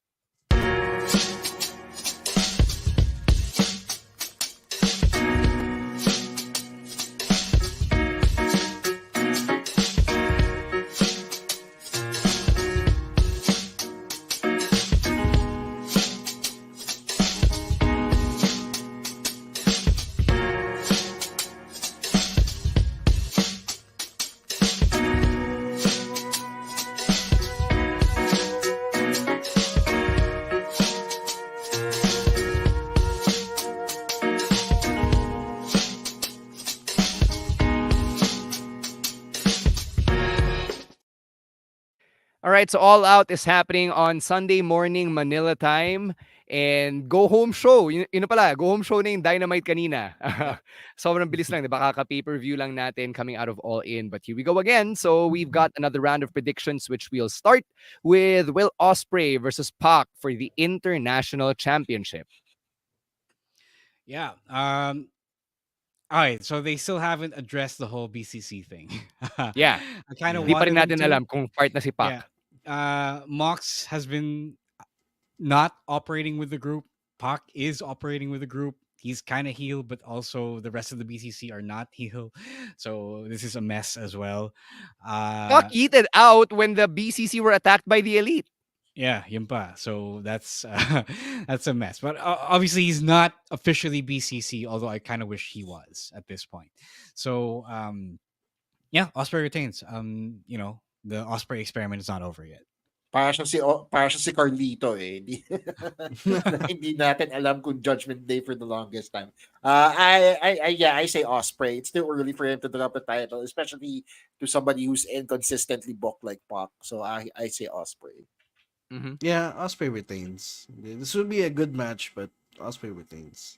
All right, so All Out is happening on Sunday morning Manila time. And go home show. Yun na pala, go home show na yung Dynamite kanina. Sobrang bilis lang, di ba? Kaka-pay-per-view lang natin coming out of All In. But here we go again. So we've got another round of predictions, which we'll start with Will Ospreay versus Pac for the International Championship. Yeah. All right, so they still haven't addressed the whole BCC thing. Yeah. I kind of Di pa rin wanted them natin to. alam kung part na si Yeah. Pac. Mox has been not operating with the group. Pac is operating with the group. He's kind of heel, but also the rest of the BCC are not heel. So this is a mess as well. Pac yeeted out when the BCC were attacked by the Elite. Yeah, yun pa. So that's that's a mess. But obviously he's not officially BCC, although I kind of wish he was at this point. So yeah, Osprey retains. The Osprey experiment is not over yet. Para siya si Carlito eh. Hindi natin alam kung Judgment Day for the longest time. I say Osprey. It's still early for him to drop a title, especially to somebody who's inconsistently booked like Pac. So I say Osprey. Mm-hmm. Yeah, Osprey retains. This would be a good match, but Osprey retains.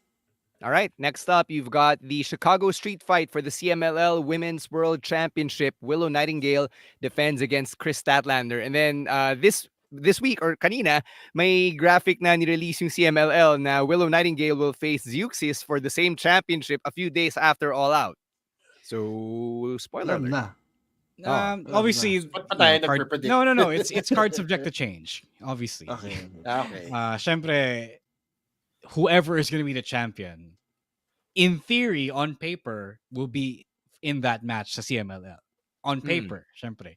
All right, next up, you've got the Chicago Street Fight for the CMLL Women's World Championship. Willow Nightingale defends against Chris Statlander. And then this week, or kanina, may graphic na nirelease yung CMLL na Willow Nightingale will face Zeuxis for the same championship a few days after All Out. So, spoiler alert. Na. Obviously, no. It's card subject to change. Obviously, Okay. Syempre, whoever is going to be the champion, in theory, on paper, will be in that match sa CMLL. On paper, syempre.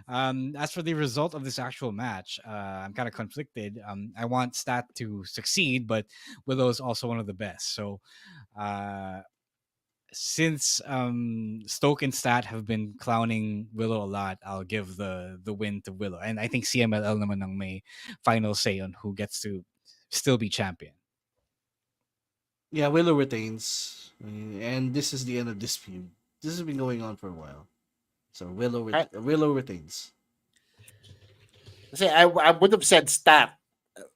As for the result of this actual match, I'm kind of conflicted. I want Stat to succeed, but Willow is also one of the best. So, since Stoke and Stat have been clowning Willow a lot, I'll give the win to Willow. And I think CMLL naman ang may final say on who gets to still be champion. Yeah, Willow retains, and this is the end of this feud. This has been going on for a while, so Willow retains. Kasi I would have said stat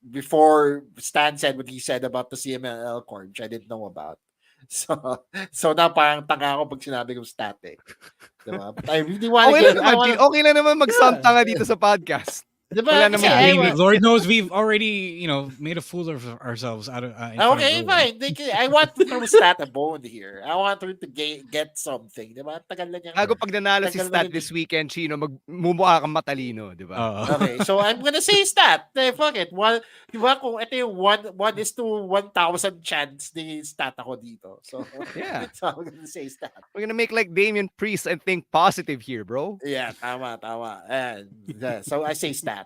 before Stan said what he said about the CMLL corn, which I didn't know about. So na parang tanga ako pag sinabi kong stat eh. Diba? But I really want to Okay get... lang naman, okay lang naman Yeah. magsamtanga dito sa podcast. Diba? Wala Kasi namang I game. wa- Lord knows we've already, made a fool of ourselves out of in front Okay, of Rowan. fine. I want to throw Stat a bone here. I want her to get something. Diba? Tagal na niya. Bago pag nanalo si Tagal Stat na this weekend, Chino, magmumukha kang matalino, di ba? Okay, so I'm gonna say Stat. Fuck it. Diba kung ito yung 1:1,000 chance ni Stat ako dito. So, Yeah. so I'm gonna say Stat. We're gonna make like Damian Priest and think positive here, bro. Yeah, tama. And, so I say Stat.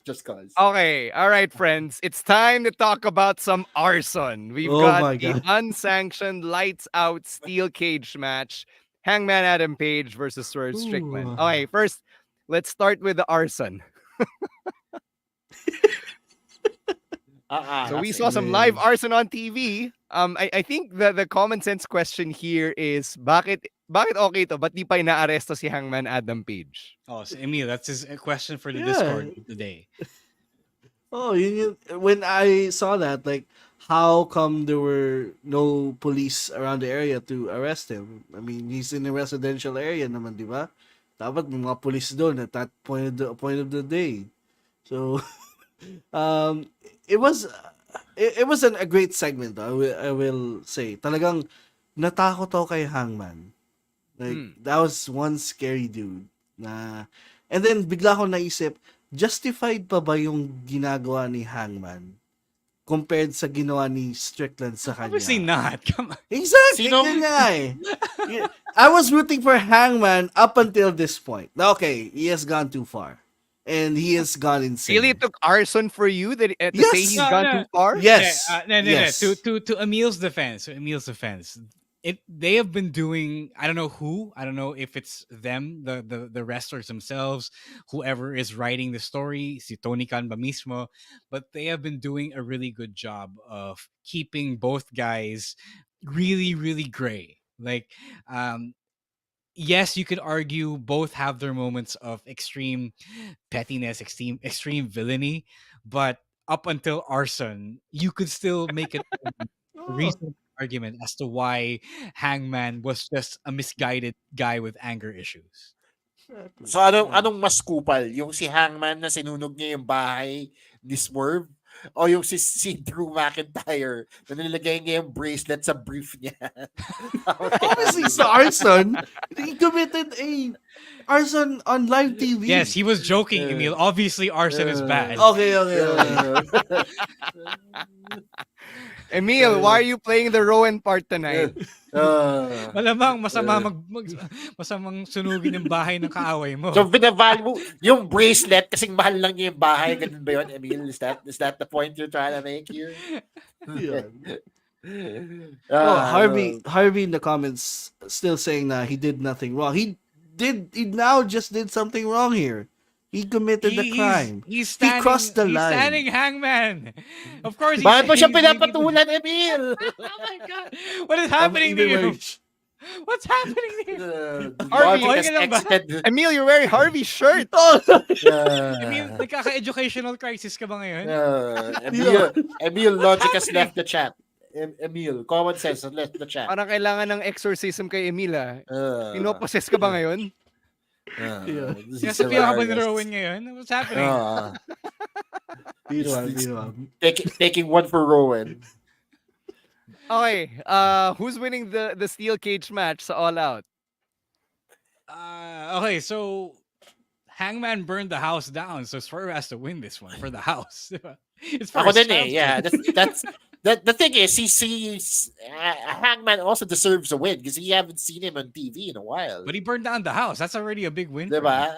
Just cause. Okay, all right, friends. It's time to talk about some arson. We've Oh got my the God. unsanctioned lights out steel cage match. Hangman Adam Page versus Swerve Strickland. Ooh. Okay, first, let's start with the arson. So we saw some live arson on TV. I think the common sense question here is bakit okay to? Ba't di pa inaaresto si Hangman Adam Page? Oh, so Emil, that's his question for the Yeah. Discord today. Oh, when I saw that, like, how come there were no police around the area to arrest him? I mean, he's in a residential area naman, di ba? Dapat may mga police doon at that point of the day. So, it was a great segment. I will say. Talagang natakot ako kay Hangman. Like, that was one scary dude. And then, bigla ko naisip, justified pa ba yung ginagawa ni Hangman compared sa ginawa ni Strickland sa kanya? Obviously not. Come on. Exactly. Yun nga eh. I was rooting for Hangman up until this point. Okay, he has gone too far. And he has gone insane. Really, it took arson for you to say he's No, gone no. too far? Yes. No. Yes. To Emil's defense, they have been doing. I don't know if it's them, the wrestlers themselves, whoever is writing the story, si Tony Khan ba mismo, but they have been doing a really good job of keeping both guys really, really gray. Like, yes, you could argue both have their moments of extreme pettiness, extreme villainy, but up until arson, you could still make it a reasonable argument as to why Hangman was just a misguided guy with anger issues. So anong mas kupal? Yung si Hangman na sinunog niya yung bahay ni Swerve? O yung si Drew McIntyre na nilagay niya yung bracelet sa brief niya? Obviously, sa arson, he committed a arson on live TV. Yes, he was joking, Emil. Obviously, arson is bad. Okay. Emil, why are you playing the Rowan part tonight? Malamang masamang sunugin yung bahay ng kaaway mo. So binavalue yung bracelet kasing mahal lang niya yung bahay, ganun ba yun, Emil? Is that the point you're trying to make here? Harvey in the comments still saying that he did nothing wrong. He now just did something wrong here. He committed the crime. He crossed the line. He's standing Hangman. Of course. Bakit mo siya pinapatulan, Emil? Oh my God! What is happening to you? What's happening to you? Harvey, Emil, you're wearing Harvey's shirt. Emil, nagkaka-educational crisis ka ba ngayon? Emil, logic has left the chat. Emil, common sense has left the chat. Parang kailangan ng exorcism kay Emil, ah. Pinopossess ka ba ngayon? Sinasabihan ka ba ni Rowan ngayon? What's happening? Taking one for Rowan. Okay, who's winning the steel cage match sa All Out? Okay, so Hangman burned the house down, so Swerve has to win this one for the house. It's for Ako din eh, yeah. That's the thing is, Hangman also deserves a win because you haven't seen him on TV in a while. But he burned down the house. That's already a big win. Diba?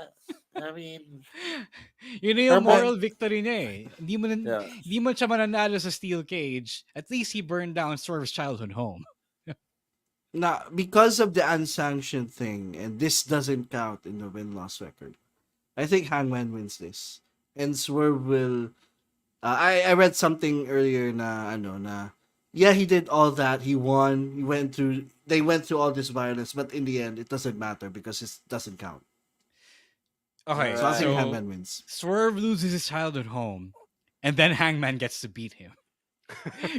I mean, yun na yung moral victory niya eh. Hindi mo siya mananalo sa steel cage. At least he burned down Swerve's childhood home. Now, because of the unsanctioned thing, and this doesn't count in the win-loss record, I think Hangman wins this. And Swerve will... I read something earlier na yeah, he did all that. He won. They went through all this violence, but in the end, it doesn't matter because it doesn't count. Okay, So I think Right. so Hangman wins. Swerve loses his child at home, and then Hangman gets to beat him.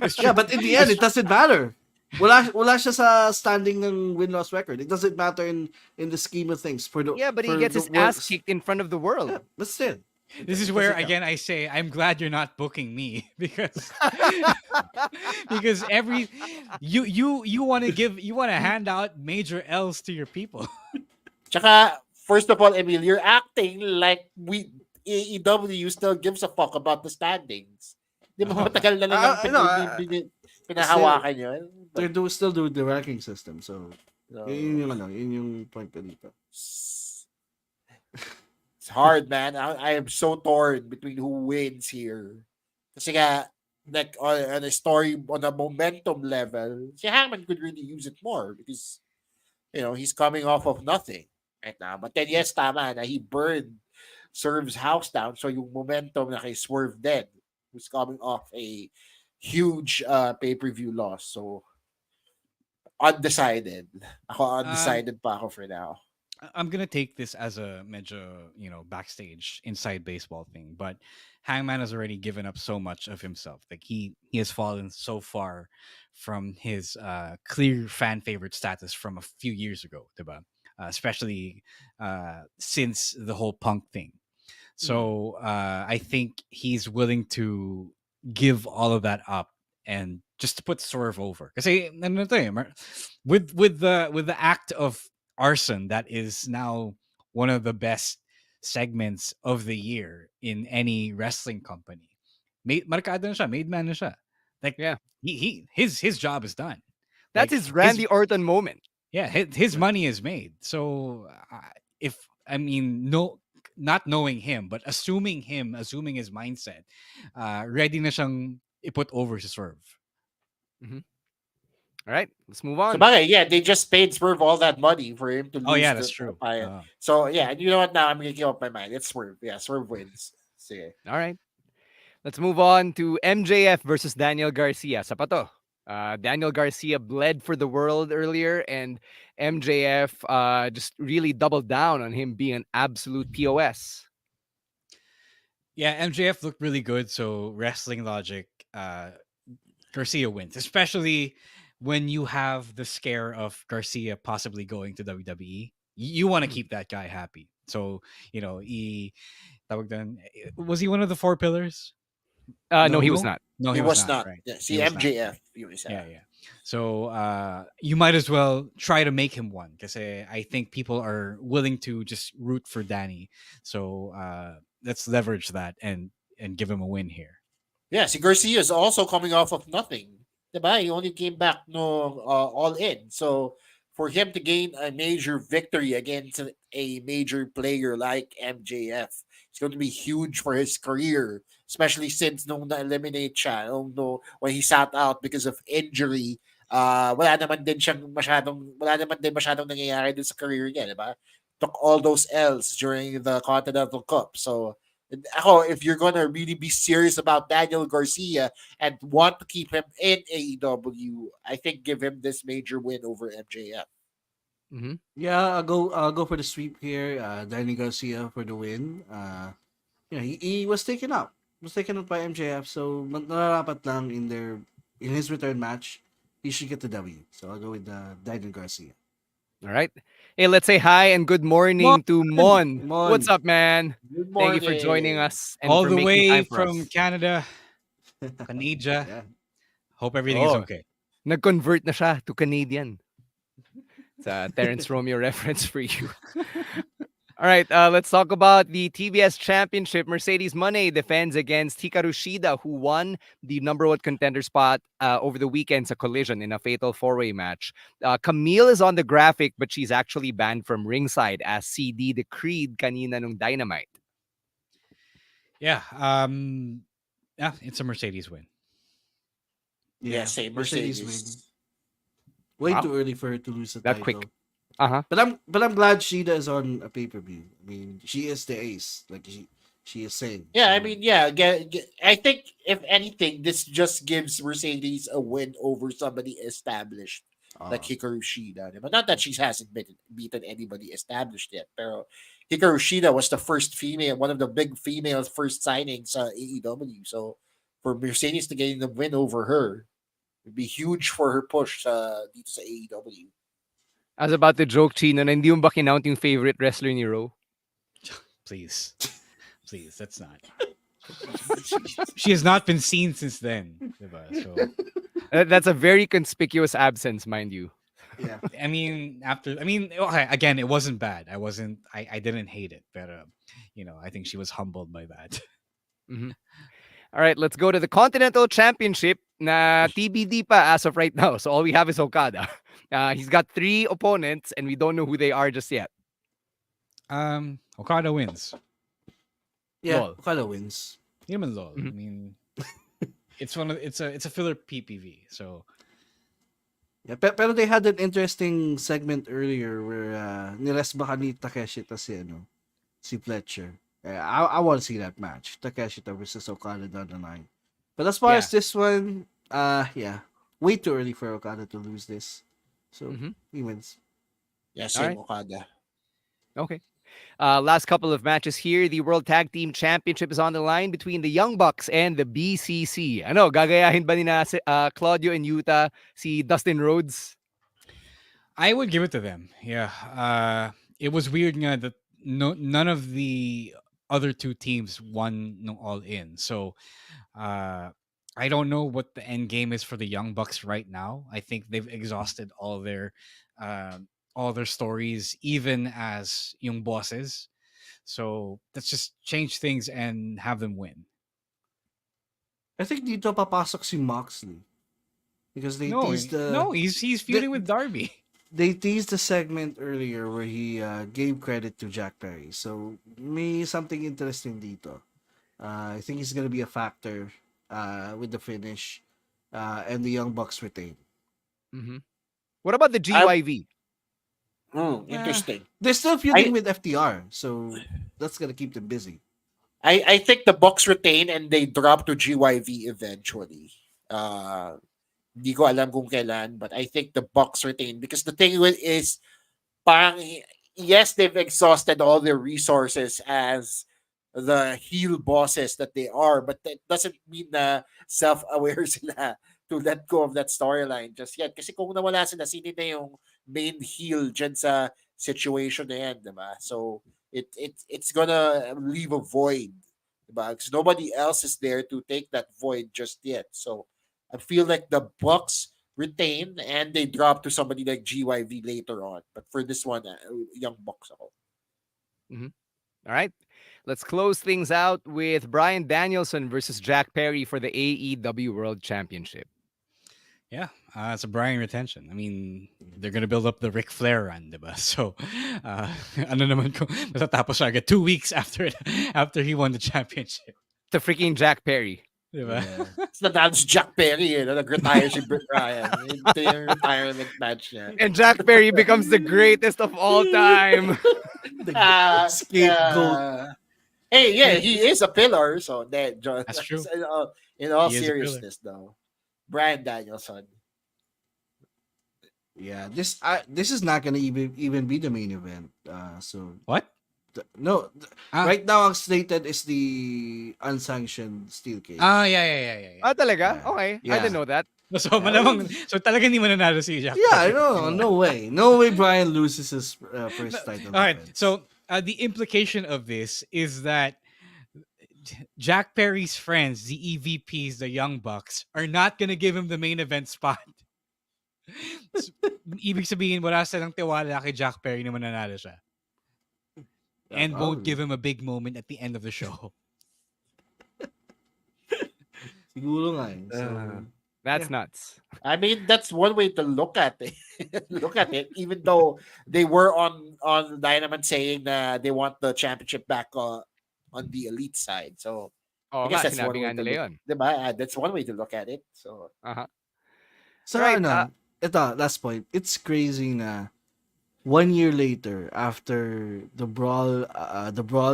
It's true. Yeah, but in the end, it doesn't matter. Wala siya sa standing ng win-loss record. It doesn't matter in the scheme of things Yeah, but he for gets the his ass works. kicked in front of the world. Yeah, but still, This is it where doesn't count. again I say I'm glad you're not booking me because you want to hand out major L's to your people. Tsaka, first of all, Emil, you're acting like AEW still gives a fuck about the standings. Di ba matagal na lang No, pinahawakan yun? still do the ranking system. So, No. yun yung point ko dito. It's hard, man. I am so torn between who wins here. Kasi nga, like on a story, on a momentum level, si Hangman could really use it more because, he's coming off of nothing right now. But then, yes, tama na, he burned Swerve's house down. So yung momentum na kay Swerve dead, who's coming off a huge pay-per-view loss. So, undecided. Ako undecided pa ako for now. I'm gonna take this as a major, backstage inside baseball thing, but Hangman has already given up so much of himself. Like he has fallen so far from his clear fan favorite status from a few years ago, diba? Especially since the whole Punk thing. So I think he's willing to give all of that up and just to put Swerve over. Kasi with the act of arson that is now one of the best segments of the year in any wrestling company. Markado na siya, made man na siya. Like Yeah. his job is done. That's Like, his Randy Orton moment. Yeah, his money is made. So no, not knowing him, but assuming his mindset, ready na siyang iput over si Swerve. All right, let's move on. So, yeah, they just paid Swerve all that money for him to lose. Oh yeah, that's true. So yeah, you know what? Now I'm making up my mind. It's Swerve. Yeah, Swerve wins. Sige. All right, let's move on to MJF versus Daniel Garcia. Sapato. Daniel Garcia bled for the world earlier, and MJF just really doubled down on him being an absolute POS. Yeah, MJF looked really good. So wrestling logic, Garcia wins, especially when you have the scare of Garcia possibly going to WWE. You want to keep that guy happy. So, was he one of the four pillars? No, he was not. No, he was not. Right? Yeah, see, MJF. Yeah. So you might as well try to make him one because I think people are willing to just root for Danny. So let's leverage that and give him a win here. Yeah, see, Garcia is also coming off of nothing. Diba? He only came back all in. So for him to gain a major victory against a major player like MJF, it's going to be huge for his career, especially since nung na-eliminate siya, when he sat out because of injury, wala naman din masyadong nangyayari din sa career niya, diba? Took all those L's during the Continental Cup. So if you're gonna really be serious about Daniel Garcia and want to keep him in AEW, I think give him this major win over MJF. Mm-hmm. Yeah, I'll go for the sweep here. Daniel Garcia for the win. He was taken up. By MJF, so nararapat lang in his return match, he should get the W. So I'll go with Daniel Garcia. All right. Hey, let's say hi and good morning to Mon. What's up, man? Good morning. Thank you for joining us. And all for the making way time for from us. Canada, Canada. Yeah. Hope everything is okay. Nag-convert na siya to Canadian. It's a Terrence Romeo reference for you. All right, let's talk about the TBS Championship. Mercedes Moné defends against Hikaru Shida, who won the number one contender spot over the weekend, a collision in a fatal four-way match. Camille is on the graphic, but she's actually banned from ringside as CD decreed kanina nung Dynamite. Yeah, it's a Mercedes win. Yeah, same Mercedes win. Way too early for her to lose the that title. Quick. Uh-huh. But I'm glad Shida is on a pay-per-view. I mean, she is the ace. Like she is saying. Yeah, So, I mean, I think if anything, this just gives Mercedes a win over somebody established like Hikaru Shida. But not that she hasn't beaten anybody established yet. Pero Hikaru Shida was the first female, one of the big female first signings sa AEW. So for Mercedes to gain the win over her would be huge for her push dito sa AEW. I was about to joke, Chino, na hindi mo ba kinount yung favorite wrestler ni Ro? Please. Please, that's not. She has not been seen since then. Diba? So That's a very conspicuous absence, mind you. yeah. Okay, again, it wasn't bad. I didn't hate it, but I think she was humbled by that. Mm-hmm. All right, let's go to the Continental Championship na TBD pa as of right now. So all we have is Okada. He's got 3 opponents and we don't know who they are just yet. Okada wins. Yeah, Lol. Okada wins. Human lol. Mhm. I mean, it's a filler PPV. So Yeah, pero they had an interesting segment earlier where niresbahan ni Takeshita si Fletcher. I want to see that match. Takeshita versus Okada down the line. But as far Yeah. as this one, way too early for Okada to lose this. So he wins. Yeah, same Alright. Okada. Okay. Last couple of matches here. The World Tag Team Championship is on the line between the Young Bucks and the BCC. Ano, gagayahin ba ni Claudio and Yuta si Dustin Rhodes? I would give it to them. Yeah. It was weird that none of the other 2 teams won no All In. So I don't know what the end game is for the Young Bucks right now. I think they've exhausted all their stories, even as young bosses. So let's just change things and have them win. I think dito papasok si Moxley. Because they teased he's feuding with Darby. They teased the segment earlier where he gave credit to Jack Perry. So may something interesting dito. I think he's gonna be a factor with the finish, and the Young Bucks retain. Mm-hmm. What about the GYV? Interesting. They're still feuding with FTR, so that's gonna keep them busy. I think the Bucks retain and they drop to GYV eventually. Hindi ko alam kung kailan, but I think the Bucks retain because the thing is, parang, yes, they've exhausted all their resources as the heel bosses that they are, but that doesn't mean na self-aware sila to let go of that storyline just yet. Kasi kung nawala sila, sino na yung main heel dyan sa situation na yan, diba? So, it's gonna leave a void, diba? Because nobody else is there to take that void just yet. So, I feel like the Bucks retain and they drop to somebody like GYV later on. But for this one, Young Bucks ako. Mm-hmm. All right. Let's close things out with Bryan Danielson versus Jack Perry for the AEW World Championship. Yeah, it's a Bryan retention. I mean, they're gonna build up the Ric Flair run, diba? So, ano naman kung matatapos siya agad 2 weeks after he won the championship. The freaking Jack Perry. Diba? Yeah. It's not that's Jack Perry, nag-retire si Bryan. Ito yung retirement match niya. And Jack Perry becomes the greatest of all time. The scapegoat. Hey, yeah, he is a pillar. So That's true. In all He is a seriousness, though, Bryan Danielson. Yeah, this is not gonna even be the main event. So What? Right now ang slated is the unsanctioned steel cage. Yeah. Ah, talaga? Okay. I Yeah. didn't know that. So, malamang, so talaga hindi mananalo si Jack. Yeah, no way. No way Bryan loses his first title. All right. defense. So, the implication of this is that Jack Perry's friends, the EVPs, the Young Bucks, are not gonna give him the main event spot. Ibig sabihin, wala silang tiwala kay Jack Perry na mananalo siya. And won't give him a big moment at the end of the show. Siguro nga eh. So, That's nuts. I mean, that's one way to look at it. Even though they were on Dynamite saying that they want the championship back on the elite side. So Oh, I guess nga, that's one sinabi way nga to nila look. yun. Diba? That's one way to look at it. So So Right, ito, last point. It's crazy na 1 year later after the brawl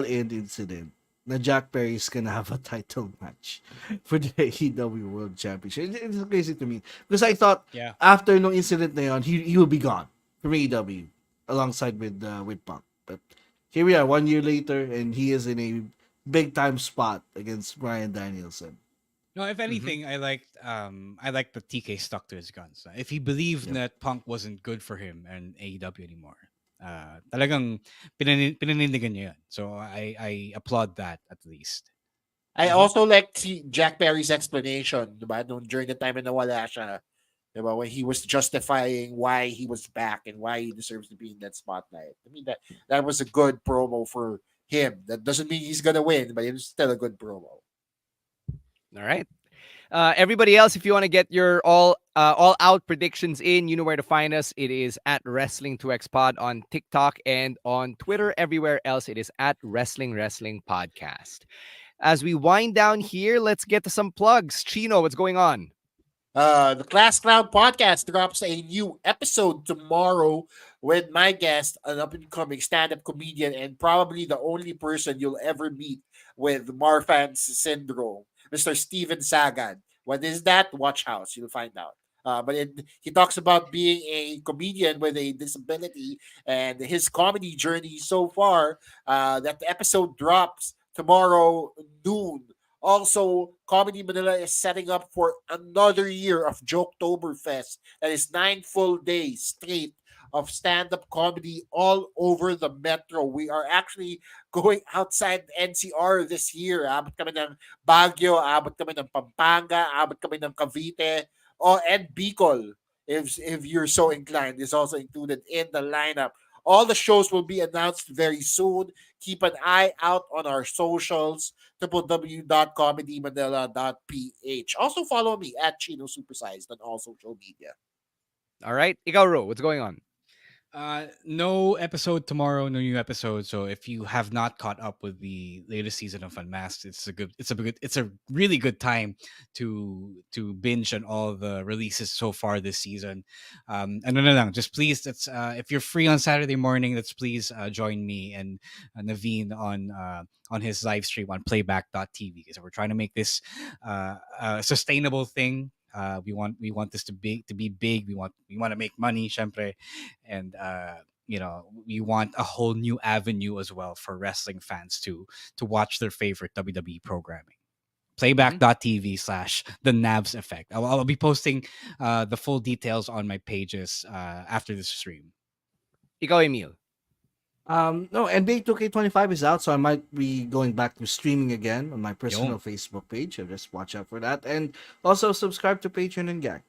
in incident, na Jack Perry's gonna have a title match for the AEW World Championship. It's crazy to me because I thought Yeah. after no incident na yun, he will be gone from AEW alongside with Punk. But here we are 1 year later, and he is in a big time spot against Bryan Danielson. No, if anything, I like that TK stuck to his guns. If he believed Yep. that Punk wasn't good for him and AEW anymore, talagang pinanindigan niya yan. So I applaud that at least. I also like Jack Perry's explanation, diba? During the time na nawala siya, diba? When he was justifying why he was back and why he deserves to be in that spotlight. I mean, that was a good promo for him. That doesn't mean he's gonna win, but it was still a good promo. All right. Everybody else, if you want to get your all out predictions in, you know where to find us. It is at Wrestling2X Pod on TikTok and on Twitter. Everywhere else, it is at Wrestling Podcast. As we wind down here, let's get to some plugs. Chino, what's going on? The Class Cloud podcast drops a new episode tomorrow with my guest, an up-and-coming stand-up comedian and probably the only person you'll ever meet with Marfan's syndrome, Mr. Steven Sagan. What is that? Watch House. You'll find out. He talks about being a comedian with a disability and his comedy journey so far. That episode drops tomorrow noon. Also, Comedy Manila is setting up for another year of Joketoberfest. That is 9 full days straight of stand-up comedy all over the metro. We are actually going outside NCR this year. Abot kami ng Baguio, abot kami ng Pampanga, abot kami ng Cavite, and Bicol, if you're so inclined, is also included in the lineup. All the shows will be announced very soon. Keep an eye out on our socials, www.comedymanila.ph. Also follow me at Chino Supersized on all social media. All right. Ikaw, Ro, what's going on? No episode tomorrow, no new episode. So if you have not caught up with the latest season of Unmasked, it's a really good time to binge on all the releases so far this season. And no, just please, that's if you're free on Saturday morning, let's please join me and Naveen on his live stream on playback.tv, because we're trying to make this a sustainable thing. We want this to be big. We want to make money, syempre, and we want a whole new avenue as well for wrestling fans to watch their favorite WWE programming. Playback.tv/the Navs Effect. I'll be posting the full details on my pages after this stream. Ikaw, Emil. No, NBA 2K25 is out, so I might be going back to streaming again on my personal Facebook page. So just watch out for that. And also subscribe to Patreon and Gak.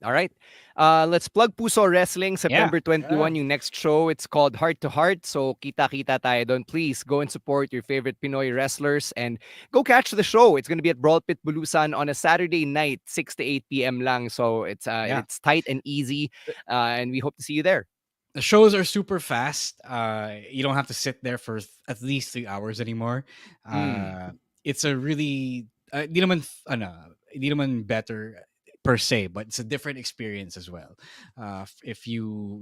All right. Let's plug Puso Wrestling, September 21, yung next show. It's called Heart to Heart. So, kita-kita tayo doon. Please go and support your favorite Pinoy wrestlers and go catch the show. It's going to be at Brawl Pit Bulusan on a Saturday night, 6 to 8 p.m. lang. So, it's tight and easy. And we hope to see you there. The shows are super fast. You don't have to sit there for at least 3 hours anymore. It's a really di naman better per se, but it's a different experience as well. If you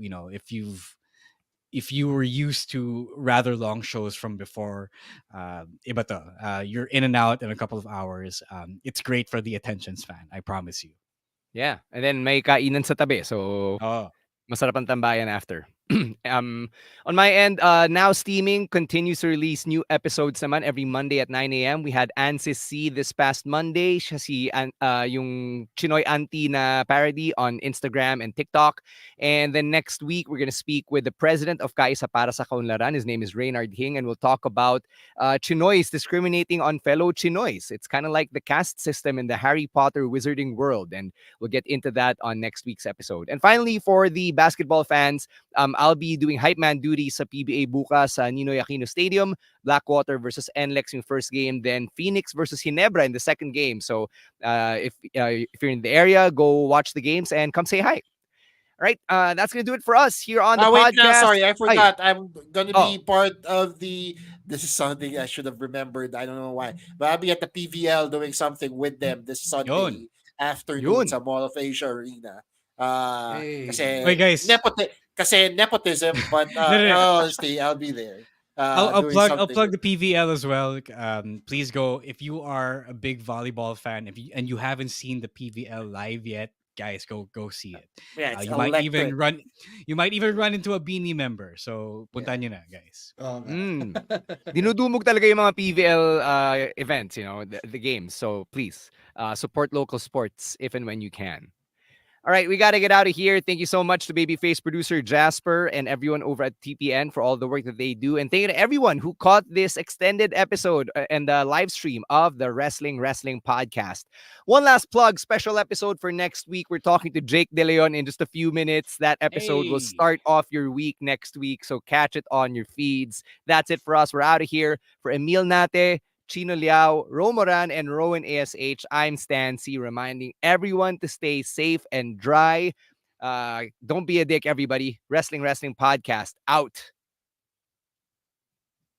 were used to rather long shows from before, iba to. You're in and out in a couple of hours. It's great for the attention span, I promise you. Yeah, and then may kainan sa tabi. So, masarap ang tambayan after. On my end, Now Steaming continues to release new episodes naman every Monday at 9 a.m. We had Ansis C this past Monday. Siya yung Chinoy Auntie na parody on Instagram and TikTok. And then next week, we're going to speak with the president of Kaisa Para sa Kaunlaran. His name is Reynard Hing, and we'll talk about Chinoys discriminating on fellow Chinoys. It's kind of like the caste system in the Harry Potter wizarding world, and we'll get into that on next week's episode. And finally, for the basketball fans, I'll be doing hype man duty sa PBA bukas sa Ninoy Aquino Stadium. Blackwater versus NLEX yung first game, then Phoenix versus Ginebra in the second game. So if you're in the area, go watch the games and come say hi. All right, that's going to do it for us here on the podcast. No, sorry, I forgot. I'm going to be part of the... This is something I should have remembered. I don't know why. But I'll be at the PVL doing something with them this Sunday afternoon sa Mall of Asia Arena. Kasi Wait, guys. Kasi nepotism, but honestly, I'll be there. I'll doing plug something. the PVL as well. Please go if you are a big volleyball fan. If you haven't seen the PVL live yet, guys, go see it. Yeah, it's You might electric. even run into a Beanie member. So punta nyo na, guys. Oo nga. Dinudumog talaga yung mga PVL events, the games. So please support local sports if and when you can. All right, we got to get out of here. Thank you so much to Babyface producer Jasper and everyone over at TPN for all the work that they do. And thank you to everyone who caught this extended episode and the live stream of the Wrestling podcast. One last plug, special episode for next week. We're talking to Jake De Leon in just a few minutes. That episode will start off your week next week, so catch it on your feeds. That's it for us. We're out of here. For Emil Nate, Chino Liao, Romoran, and Rowan ASH, I'm Stan C, reminding everyone to stay safe and dry. Don't be a dick, everybody. Wrestling podcast out.